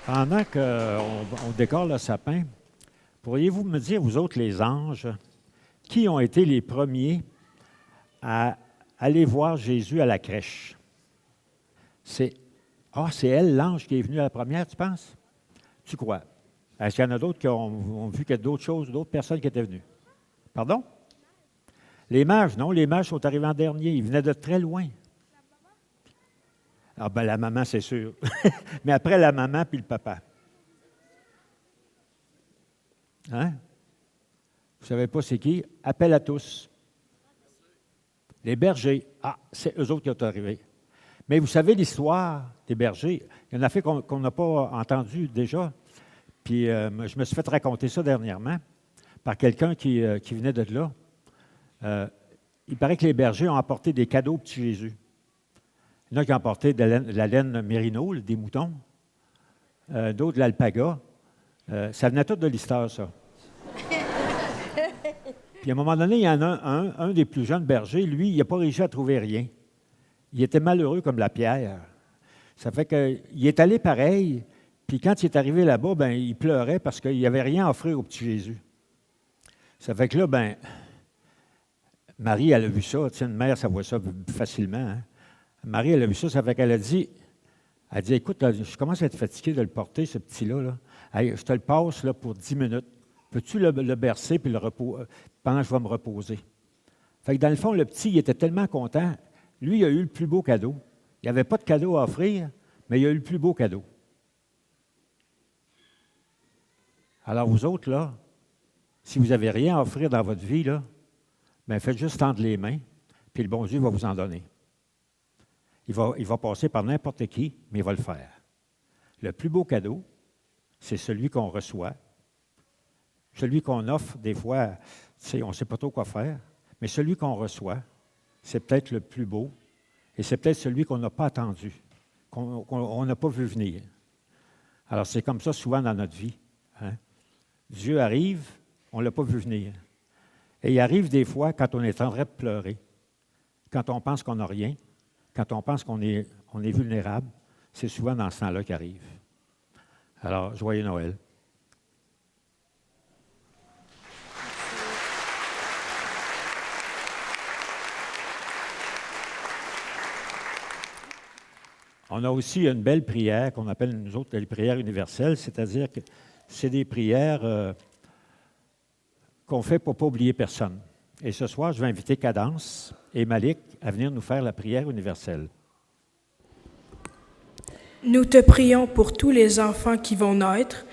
Pendant qu'on décore le sapin, pourriez-vous me dire, vous autres les anges, qui ont été les premiers à aller voir Jésus à la crèche? C'est elle, l'ange, qui est venue à la première, tu penses? Tu crois? Est-ce qu'il y en a d'autres qui ont vu qu'il y a d'autres choses, d'autres personnes qui étaient venues? Pardon? Les mages, non, les mages sont arrivés en dernier. Ils venaient de très loin. Ah ben la maman, c'est sûr. Mais après la maman puis le papa. Hein? Vous ne savez pas c'est qui? Appel à tous. Les bergers. Ah, c'est eux autres qui sont arrivés. Mais vous savez l'histoire des bergers. Il y en a fait qu'on n'a pas entendu déjà. Puis je me suis fait raconter ça dernièrement par quelqu'un qui venait de là. Il paraît que les bergers ont apporté des cadeaux au petit Jésus. Il y en a qui ont apporté de la laine mérino, des moutons, d'autres de l'alpaga. Ça venait tout de l'histoire, ça. Puis à un moment donné, il y en a un des plus jeunes bergers, lui, il n'a pas réussi à trouver rien. Il était malheureux comme la pierre. Ça fait qu'il est allé pareil, puis quand il est arrivé là-bas, ben, il pleurait parce qu'il n'y avait rien à offrir au petit Jésus. Ça fait que là, ben, Marie, elle a vu ça. Tu sais, une mère, ça voit ça facilement. Hein? Marie, elle a vu ça, ça fait qu'elle a dit, écoute, là, je commence à être fatigué de le porter, ce petit-là. Là. Hey, je te le passe là, pour 10 minutes. Peux-tu le bercer puis pendant que je vais me reposer? Fait que dans le fond, le petit, il était tellement content. Lui, il a eu le plus beau cadeau. Il n'y avait pas de cadeau à offrir, mais il a eu le plus beau cadeau. Alors, vous autres, là, si vous n'avez rien à offrir dans votre vie, là, bien, faites juste tendre les mains, puis le bon Dieu va vous en donner. Il va passer par n'importe qui, mais il va le faire. Le plus beau cadeau, c'est celui qu'on reçoit. Celui qu'on offre, des fois, on ne sait pas trop quoi faire, mais celui qu'on reçoit, c'est peut-être le plus beau, et c'est peut-être celui qu'on n'a pas attendu, qu'on n'a pas vu venir. Alors, c'est comme ça souvent dans notre vie. Hein? Dieu arrive, on ne l'a pas vu venir. Et il arrive des fois quand on est en train de pleurer, quand on pense qu'on n'a rien, quand on pense qu'on est vulnérable, c'est souvent dans ce temps-là qu'il arrive. Alors, joyeux Noël. On a aussi une belle prière qu'on appelle, nous autres, les prières universelles, c'est-à-dire que c'est des prières qu'on fait pour ne pas oublier personne. Et ce soir, je vais inviter Cadence et Malik à venir nous faire la prière universelle. Nous te prions pour tous les enfants qui vont naître,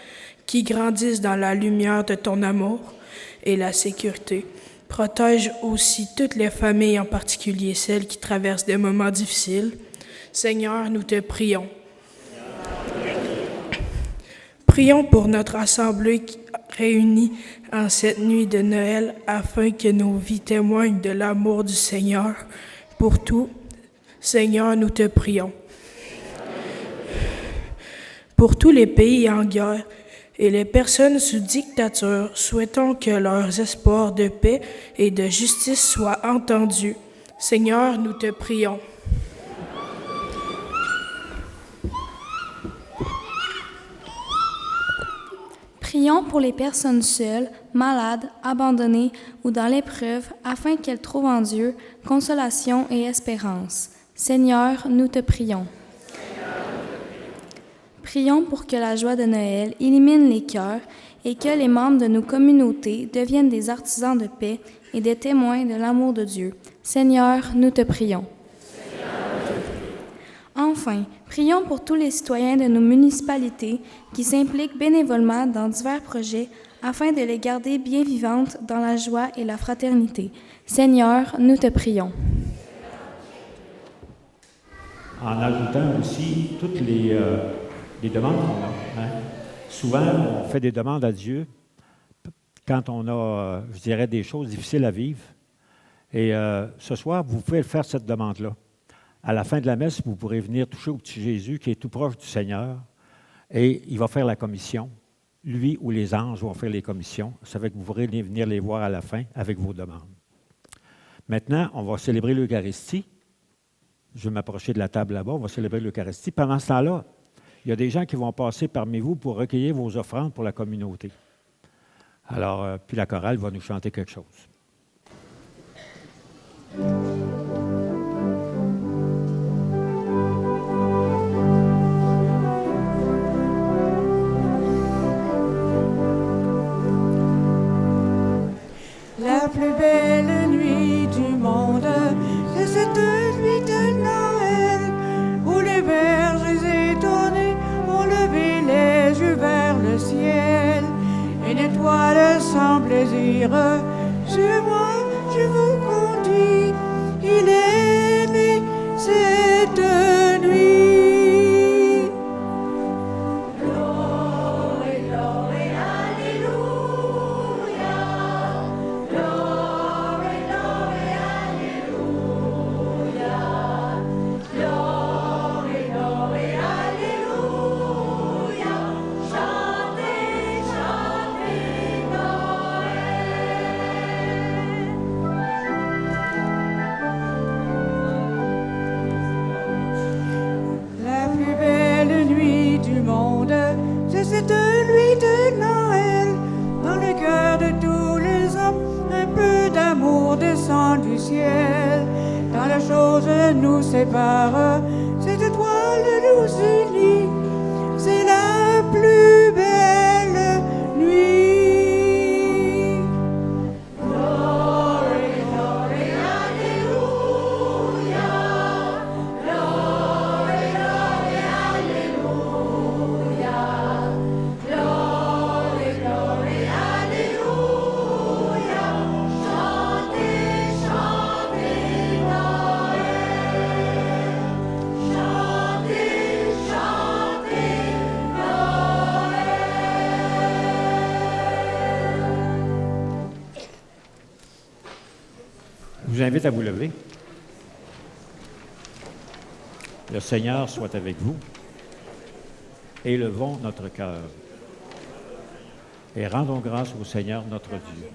qui grandissent dans la lumière de ton amour et la sécurité. Protège aussi toutes les familles, en particulier celles qui traversent des moments difficiles. Seigneur, nous te prions. Prions pour notre assemblée réunie en cette nuit de Noël afin que nos vies témoignent de l'amour du Seigneur. Pour tout, Seigneur, nous te prions. Pour tous les pays en guerre et les personnes sous dictature, souhaitons que leurs espoirs de paix et de justice soient entendus. Seigneur, nous te prions. Prions pour les personnes seules, malades, abandonnées ou dans l'épreuve, afin qu'elles trouvent en Dieu consolation et espérance. Seigneur, nous te prions. Prions pour que la joie de Noël illumine les cœurs et que les membres de nos communautés deviennent des artisans de paix et des témoins de l'amour de Dieu. Seigneur, nous te prions. Enfin, prions pour tous les citoyens de nos municipalités qui s'impliquent bénévolement dans divers projets afin de les garder bien vivantes dans la joie et la fraternité. Seigneur, nous te prions. En ajoutant aussi toutes les demandes qu'on a. Hein? Souvent, on fait des demandes à Dieu quand on a, je dirais, des choses difficiles à vivre. Et ce soir, vous pouvez faire cette demande-là. À la fin de la messe, vous pourrez venir toucher au petit Jésus qui est tout proche du Seigneur et il va faire la commission. Lui ou les anges vont faire les commissions. Ça fait que vous pourrez venir les voir à la fin avec vos demandes. Maintenant, on va célébrer l'Eucharistie. Je vais m'approcher de la table là-bas. On va célébrer l'Eucharistie. Pendant ce temps-là, il y a des gens qui vont passer parmi vous pour recueillir vos offrandes pour la communauté. Alors, puis la chorale va nous chanter quelque chose. La plus belle nuit du monde, c'est cette nuit de Noël, où les bergers étonnés ont levé les yeux vers le ciel. Une étoile sans plaisir, sur moi je vous conduis, il est né cette nuit. Gloire, gloire, alléluia. Gloire, gloire, alléluia. Gloire, gloire, alléluia. Chantez, chantez Noël. La plus belle nuit du monde, c'est cette nuit de Noël. Dans le cœur de tous les hommes, un peu d'amour descend du ciel. Dans la chose nous sépare, cette étoile nous unit. C'est la plus belle nuit. Glory, glory, alléluia. Glory, glory, alléluia. Glory, glory, alléluia. Chantez, chantez Noël. Chantez, chantez Noël. Je vous invite à vous lever. Le Seigneur soit avec vous. Élevons notre cœur et rendons grâce au Seigneur notre Dieu.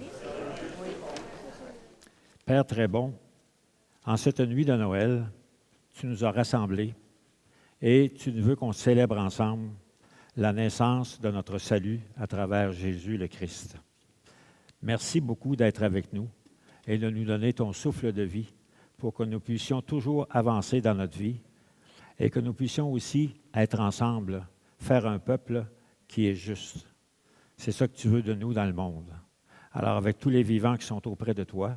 Père très bon, en cette nuit de Noël, tu nous as rassemblés et tu veux qu'on célèbre ensemble la naissance de notre salut à travers Jésus le Christ. Merci beaucoup d'être avec nous et de nous donner ton souffle de vie pour que nous puissions toujours avancer dans notre vie et que nous puissions aussi être ensemble, faire un peuple qui est juste. C'est ça que tu veux de nous dans le monde. Alors, avec tous les vivants qui sont auprès de toi,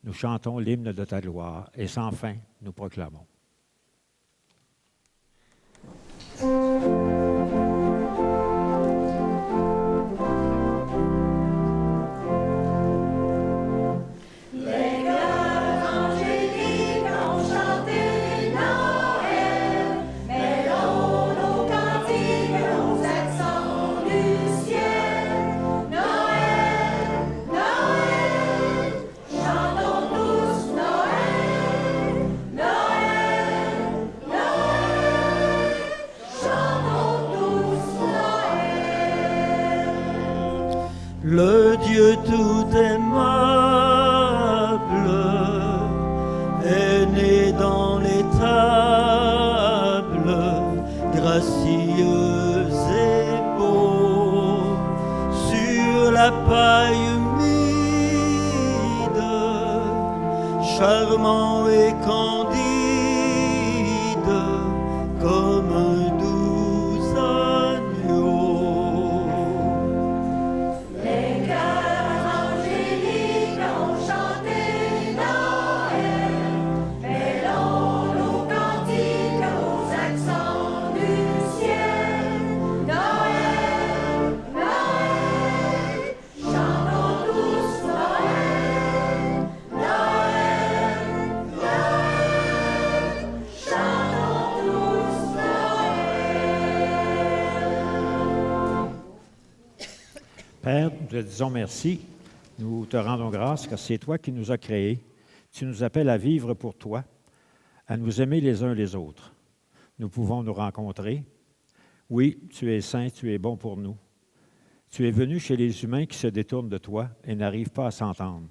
nous chantons l'hymne de ta gloire et sans fin, nous proclamons. Les chœurs angéliques ont chanté Noël, mêlons nos cantiques aux accents du ciel. Noël, Noël, chantons tous Noël. Noël, Noël, chantons tous Noël. Le Dieu tout aimable est né dans l'étable, gracieux et beau, sur la paille humide, charmant et candide, comme un doux agneau. Les chœurs angéliques ont chanté Noël, mêlons nos cantiques aux accents du ciel. Noël, Noël, chantons tous Noël. Noël, Noël, chantons tous Noël. Père, nous te disons merci. Nous te rendons grâce car c'est toi qui nous as créés. Tu nous appelles à vivre pour toi, à nous aimer les uns les autres. Nous pouvons nous rencontrer. Oui, tu es saint, tu es bon pour nous. Tu es venu chez les humains qui se détournent de toi et n'arrivent pas à s'entendre.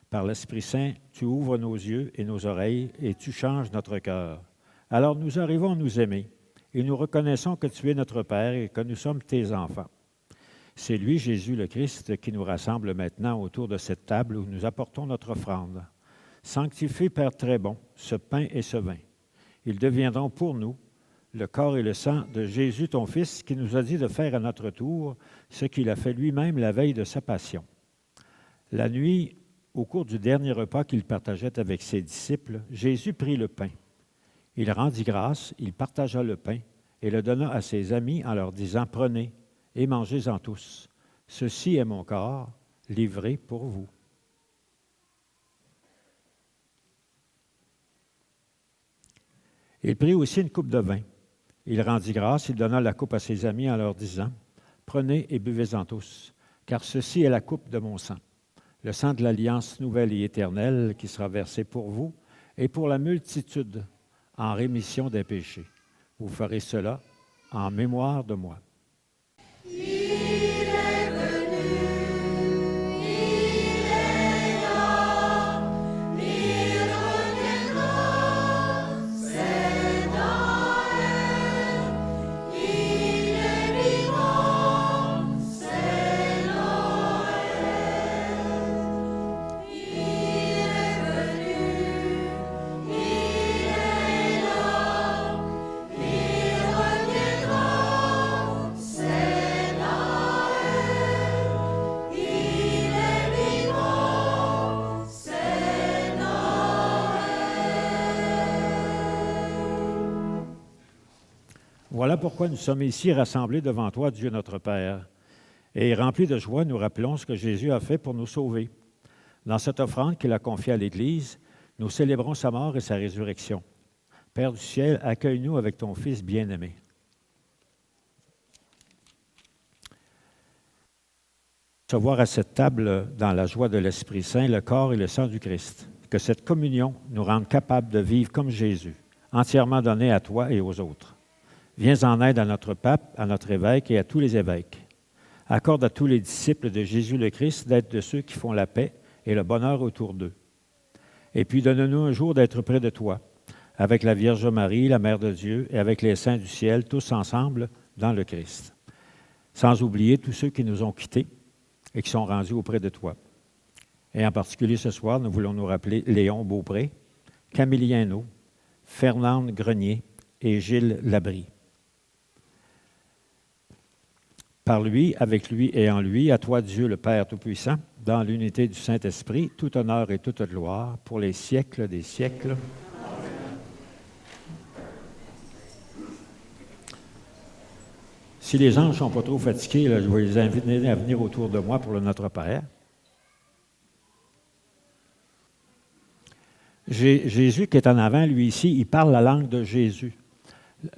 Par l'Esprit Saint, tu ouvres nos yeux et nos oreilles et tu changes notre cœur. Alors nous arrivons à nous aimer et nous reconnaissons que tu es notre Père et que nous sommes tes enfants. C'est lui, Jésus le Christ, qui nous rassemble maintenant autour de cette table où nous apportons notre offrande. Sanctifie, Père très bon, ce pain et ce vin. Ils deviendront pour nous le corps et le sang de Jésus, ton Fils, qui nous a dit de faire à notre tour ce qu'il a fait lui-même la veille de sa passion. La nuit, au cours du dernier repas qu'il partageait avec ses disciples, Jésus prit le pain. Il rendit grâce, il partagea le pain et le donna à ses amis en leur disant « Prenez et mangez-en tous. Ceci est mon corps, livré pour vous. » Il prit aussi une coupe de vin. Il rendit grâce, il donna la coupe à ses amis en leur disant « Prenez et buvez-en tous, car ceci est la coupe de mon sang, le sang de l'alliance nouvelle et éternelle qui sera versé pour vous et pour la multitude en rémission des péchés. Vous ferez cela en mémoire de moi. » Voilà pourquoi nous sommes ici rassemblés devant toi, Dieu notre Père. Et remplis de joie, nous rappelons ce que Jésus a fait pour nous sauver. Dans cette offrande qu'il a confiée à l'Église, nous célébrons sa mort et sa résurrection. Père du ciel, accueille-nous avec ton Fils bien-aimé. Recevoir à cette table, dans la joie de l'Esprit Saint, le corps et le sang du Christ. Que cette communion nous rende capables de vivre comme Jésus, entièrement donné à toi et aux autres. Viens en aide à notre pape, à notre évêque et à tous les évêques. Accorde à tous les disciples de Jésus le Christ d'être de ceux qui font la paix et le bonheur autour d'eux. Et puis donne-nous un jour d'être près de toi, avec la Vierge Marie, la Mère de Dieu, et avec les saints du ciel, tous ensemble dans le Christ. Sans oublier tous ceux qui nous ont quittés et qui sont rendus auprès de toi. Et en particulier ce soir, nous voulons nous rappeler Léon Beaupré, Camille Hainaut, Fernande Grenier et Gilles Labrie. Par lui, avec lui et en lui, à toi Dieu le Père Tout-Puissant, dans l'unité du Saint-Esprit, tout honneur et toute gloire pour les siècles des siècles. Si les anges ne sont pas trop fatigués, là, je vais les inviter à venir autour de moi pour le Notre Père. Jésus qui est en avant, lui ici, il parle la langue de Jésus,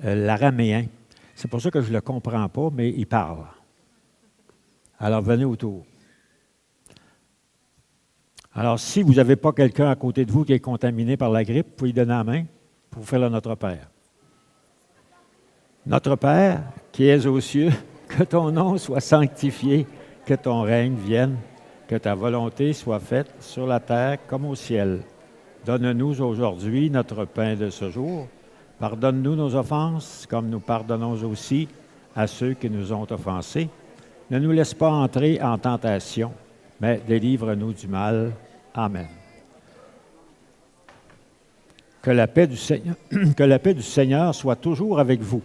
l'araméen. C'est pour ça que je ne le comprends pas, mais il parle. Alors, venez autour. Alors, si vous n'avez pas quelqu'un à côté de vous qui est contaminé par la grippe, vous pouvez lui donner la main pour faire le Notre Père. Notre Père, qui es aux cieux, que ton nom soit sanctifié, que ton règne vienne, que ta volonté soit faite sur la terre comme au ciel. Donne-nous aujourd'hui notre pain de ce jour. Pardonne-nous nos offenses, comme nous pardonnons aussi à ceux qui nous ont offensés. Ne nous laisse pas entrer en tentation, mais délivre-nous du mal. Amen. Que la paix du Seigneur soit toujours avec vous.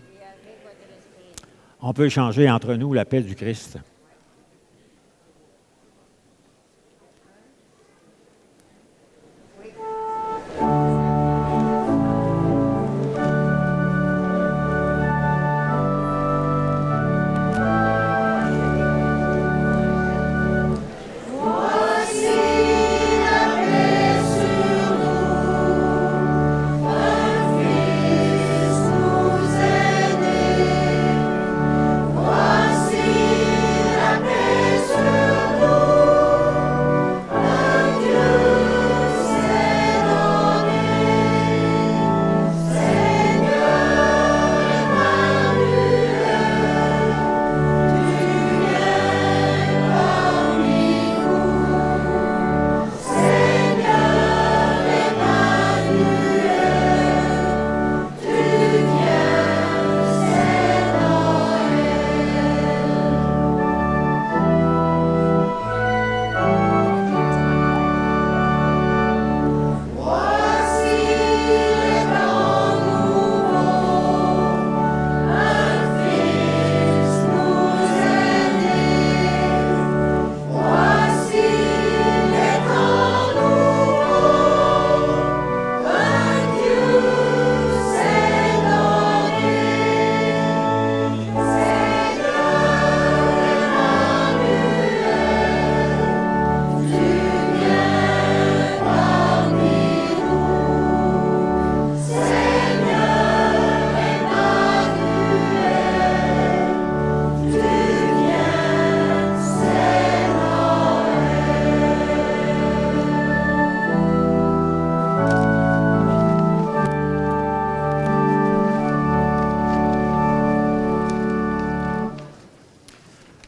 On peut échanger entre nous la paix du Christ. Voici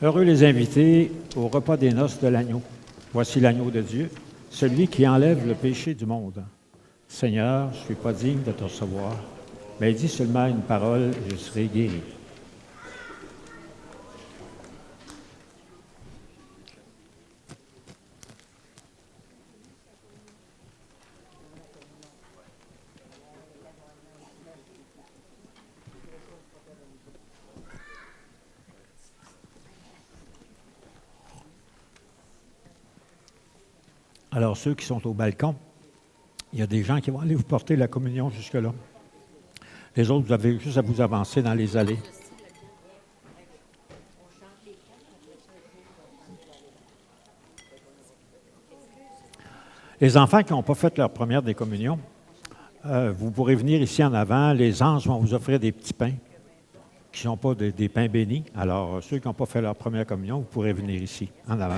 Heureux les invités au repas des noces de l'agneau. Voici l'agneau de Dieu, celui qui enlève le péché du monde. Seigneur, je ne suis pas digne de te recevoir, mais dis seulement une parole et je serai guéri. Alors, ceux qui sont au balcon, il y a des gens qui vont aller vous porter la communion jusque-là. Les autres, vous avez juste à vous avancer dans les allées. Les enfants qui n'ont pas fait leur première décommunion, vous pourrez venir ici en avant. Les anges vont vous offrir des petits pains qui ne sont pas des pains bénis. Alors, ceux qui n'ont pas fait leur première communion, vous pourrez venir ici, en avant.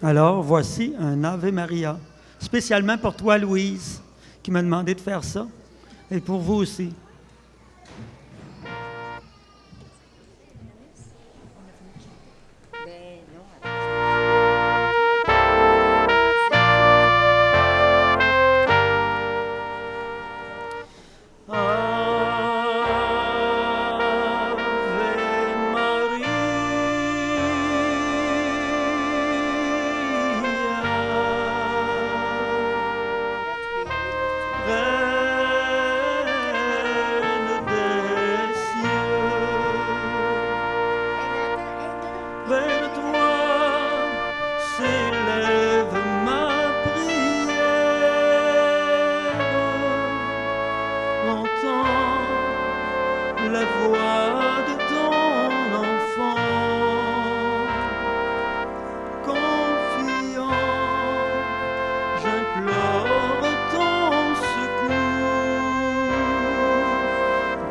Alors, voici un Ave Maria, spécialement pour toi, Louise, qui m'a demandé de faire ça, et pour vous aussi. la voix de ton enfant, confiant, j'implore ton secours,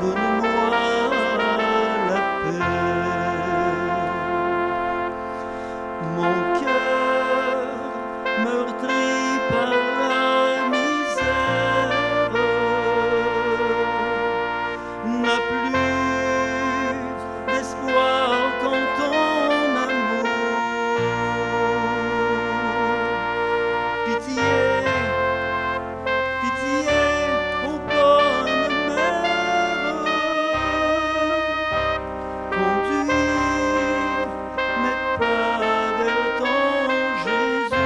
donne-moi la paix. Mon cœur meurtri par la misère n'a plus d'espoir qu'en ton amour. Pitié, pitié, ô bonne mère, conduis mes pas vers ton Jésus.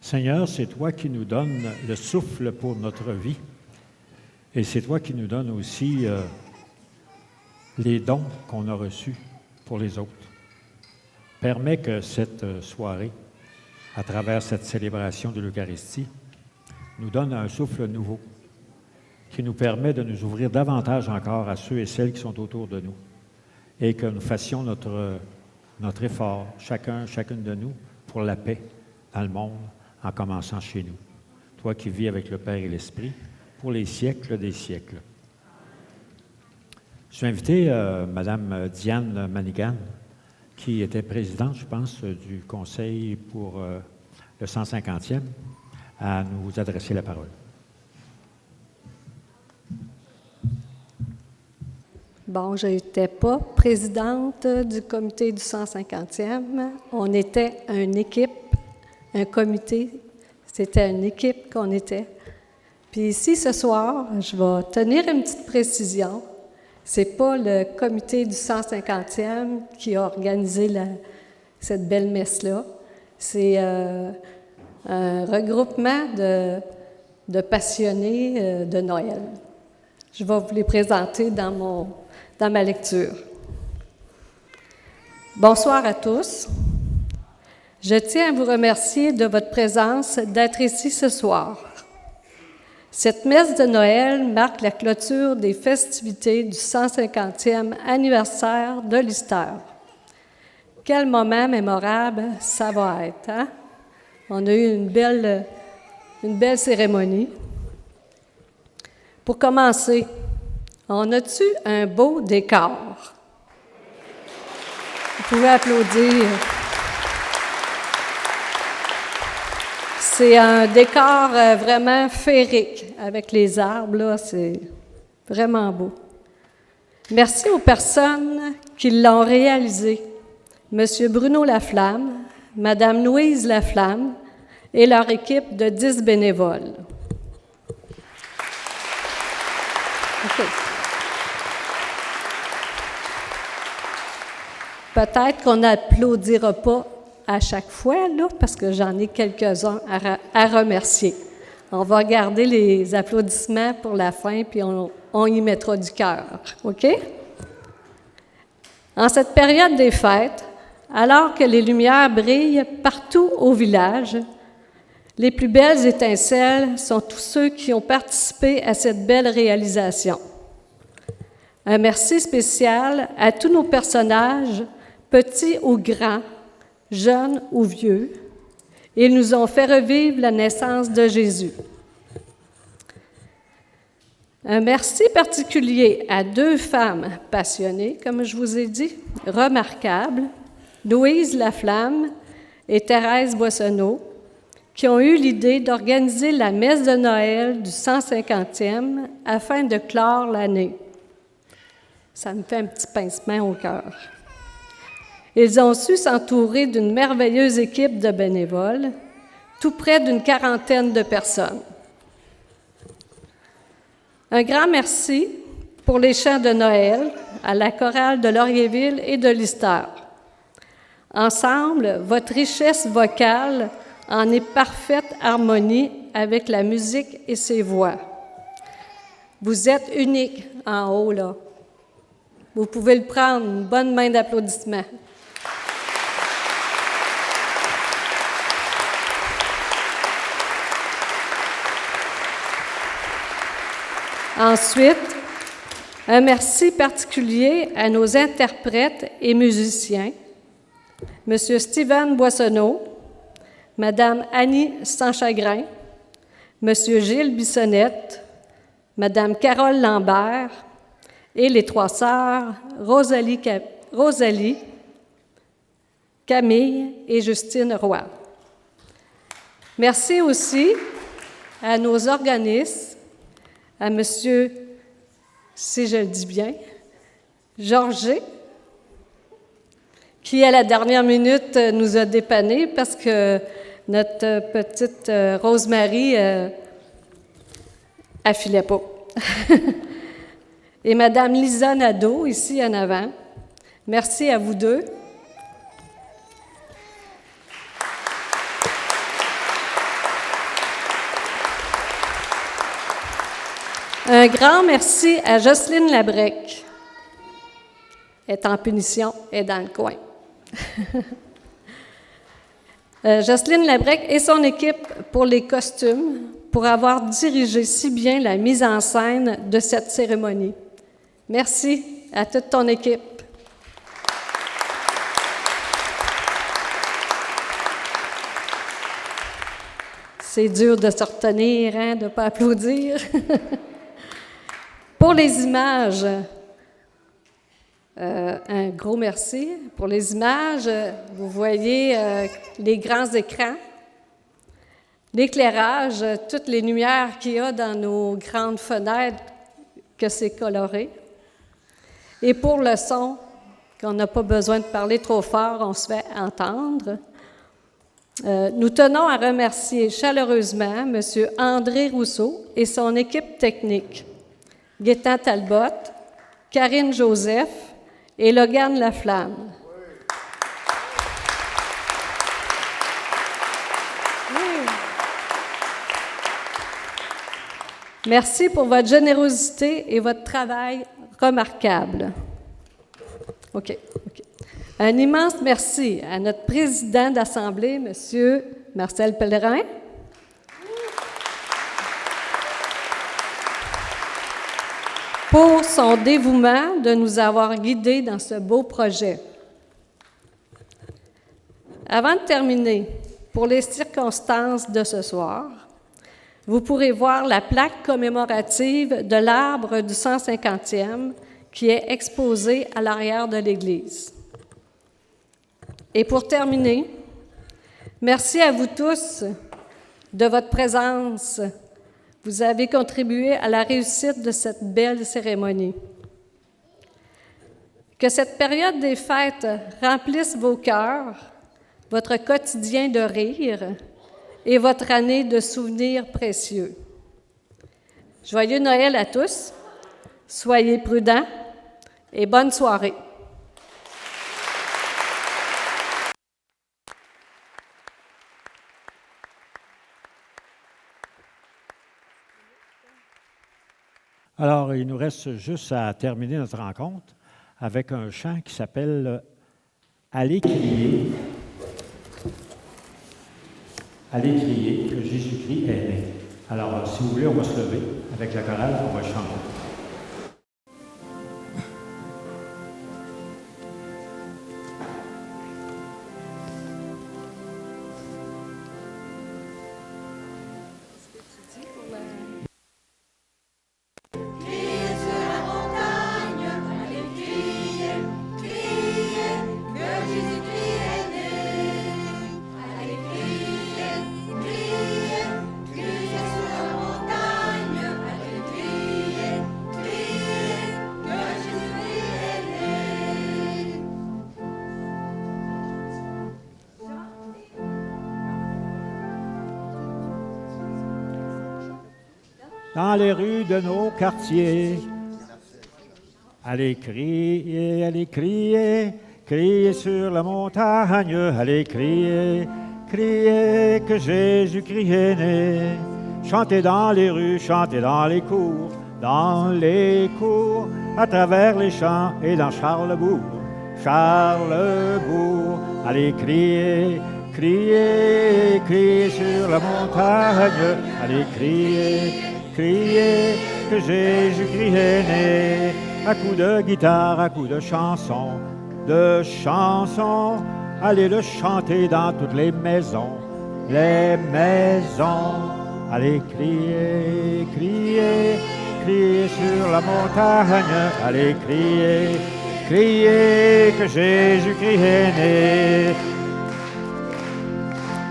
Seigneur, c'est toi qui nous donnes le souffle pour notre vie et c'est toi qui nous donnes aussi les dons qu'on a reçus pour les autres. Permets que cette soirée, à travers cette célébration de l'Eucharistie, nous donne un souffle nouveau qui nous permet de nous ouvrir davantage encore à ceux et celles qui sont autour de nous et que nous fassions notre effort, chacune de nous, pour la paix dans le monde, en commençant chez nous. Toi qui vis avec le Père et l'Esprit, pour les siècles des siècles. Je suis invité Mme Diane Manigan, qui était présidente, je pense, du Conseil pour le 150e, à nous adresser la parole. Bon, je n'étais pas présidente du comité du 150e. On était une équipe, un comité. C'était une équipe qu'on était. Puis ici, ce soir, je vais tenir une petite précision. Ce n'est pas le comité du 150e qui a organisé cette belle messe-là. C'est un regroupement de passionnés de Noël. Je vais vous les présenter dans ma lecture. Bonsoir à tous. Je tiens à vous remercier de votre présence, d'être ici ce soir. Cette messe de Noël marque la clôture des festivités du 150e anniversaire de l'Easter. Quel moment mémorable ça va être, hein? On a eu une belle cérémonie. Pour commencer, on a-tu un beau décor? Vous pouvez applaudir. C'est un décor vraiment féerique avec les arbres, là, c'est vraiment beau. Merci aux personnes qui l'ont réalisé. Monsieur Bruno Laflamme, Madame Louise Laflamme et leur équipe de 10 bénévoles. OK. Peut-être qu'on n'applaudira pas à chaque fois, là, parce que j'en ai quelques-uns à remercier. On va garder les applaudissements pour la fin, puis on y mettra du cœur. OK? En cette période des fêtes, alors que les lumières brillent partout au village, les plus belles étincelles sont tous ceux qui ont participé à cette belle réalisation. Un merci spécial à tous nos personnages, petits ou grands, jeunes ou vieux. Ils nous ont fait revivre la naissance de Jésus. Un merci particulier à 2 femmes passionnées, comme je vous ai dit, remarquables, Louise Laflamme et Thérèse Boissonneau, qui ont eu l'idée d'organiser la messe de Noël du 150e afin de clore l'année. Ça me fait un petit pincement au cœur. Ils ont su s'entourer d'une merveilleuse équipe de bénévoles, tout près d'une 40aine de personnes. Un grand merci pour les chants de Noël à la chorale de Laurierville et de Lister. Ensemble, votre richesse vocale en est parfaite harmonie avec la musique et ses voix. Vous êtes unique en haut, là. Vous pouvez le prendre, une bonne main d'applaudissements. Ensuite, un merci particulier à nos interprètes et musiciens, M. Steven Boissonneau, Mme Annie Sanchagrin, M. Gilles Bissonnette, Mme Carole Lambert et les 3 sœurs Rosalie, Camille et Justine Roy. Merci aussi à nos organismes, à M. si je le dis bien, Georges, qui à la dernière minute nous a dépannés parce que notre petite Rosemary affilait pas. Et Mme Lisa Nadeau, ici en avant. Merci à vous 2. Un grand merci à Jocelyne Labrec. Elle est en punition, elle est dans le coin. Jocelyne Labrec et son équipe pour les costumes, pour avoir dirigé si bien la mise en scène de cette cérémonie. Merci à toute ton équipe. C'est dur de se retenir, hein, de ne pas applaudir. Pour les images, un gros merci. Pour les images, vous voyez les grands écrans, l'éclairage, toutes les lumières qu'il y a dans nos grandes fenêtres, que c'est coloré. Et pour le son, qu'on n'a pas besoin de parler trop fort, on se fait entendre. Nous tenons à remercier chaleureusement M. André Rousseau et son équipe technique, Gaétan Talbot, Karine Joseph et Logan Laflamme. Merci pour votre générosité et votre travail remarquable. OK. Un immense merci à notre président d'Assemblée, M. Marcel Pellerin. Pour son dévouement de nous avoir guidés dans ce beau projet. Avant de terminer, pour les circonstances de ce soir. Vous pourrez voir la plaque commémorative de l'arbre du 150e qui est exposée à l'arrière de l'Église. Et pour terminer, merci à vous tous de votre présence. Vous avez contribué à la réussite de cette belle cérémonie. Que cette période des fêtes remplisse vos cœurs, votre quotidien de rire et votre année de souvenirs précieux. Joyeux Noël à tous, soyez prudents et bonne soirée. Alors, il nous reste juste à terminer notre rencontre avec un chant qui s'appelle « Allez crier ». Allez crier que Jésus-Christ est né. Alors, si vous voulez, on va se lever avec la chorale, on va chanter. Dans les rues de nos quartiers, allez crier, crier sur la montagne, allez crier, crier que Jésus-Christ est né. Chantez dans les rues, chantez dans les cours, à travers les champs et dans Charlesbourg, allez crier, crier, crier sur la montagne, allez crier, crier que Jésus-Christ est né, à coups de guitare, à coups de chansons, allez le chanter dans toutes les maisons, allez crier, crier, crier sur la montagne, allez crier, crier que Jésus-Christ est né.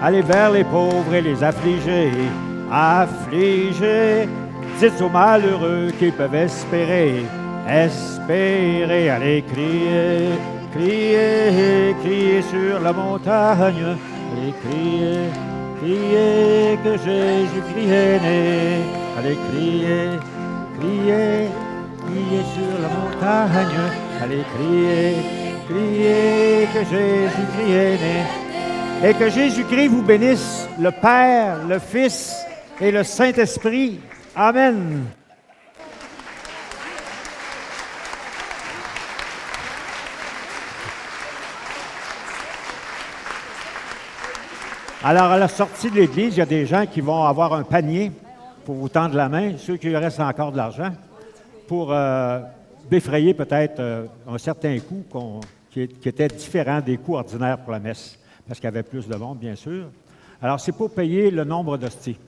Allez vers les pauvres et les affligés, dites aux malheureux qu'ils peuvent espérer, allez crier, crier, crier sur la montagne, allez crier, crier que Jésus-Christ est né, allez crier, crier, crier sur la montagne, allez crier, crier que Jésus-Christ est né. Et que Jésus-Christ vous bénisse, le Père, le Fils et le Saint-Esprit. Amen. Alors, à la sortie de l'église, il y a des gens qui vont avoir un panier pour vous tendre la main, ceux qui restent encore de l'argent, pour défrayer peut-être un certain coût qui était différent des coûts ordinaires pour la messe, parce qu'il y avait plus de monde, bien sûr. Alors, c'est pour payer le nombre d'hosties.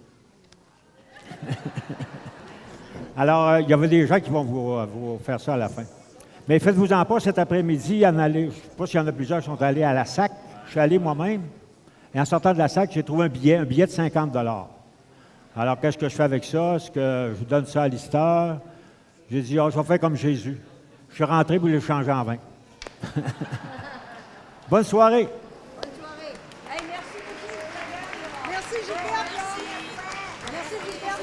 Alors, il y avait des gens qui vont vous faire ça à la fin. Mais faites-vous-en pas, cet après-midi, je ne sais pas s'il y en a plusieurs qui sont allés à la SAC. Je suis allé moi-même. Et en sortant de la SAC, j'ai trouvé un billet de 50 $. Alors, qu'est-ce que je fais avec ça? Est-ce que je donne ça à l'histoire? J'ai dit, je vais faire comme Jésus. Je suis rentré pour le changer en vin. Bonne soirée. Bonne soirée. Hey, merci beaucoup. Merci, Gilbert. Merci, Gilbert.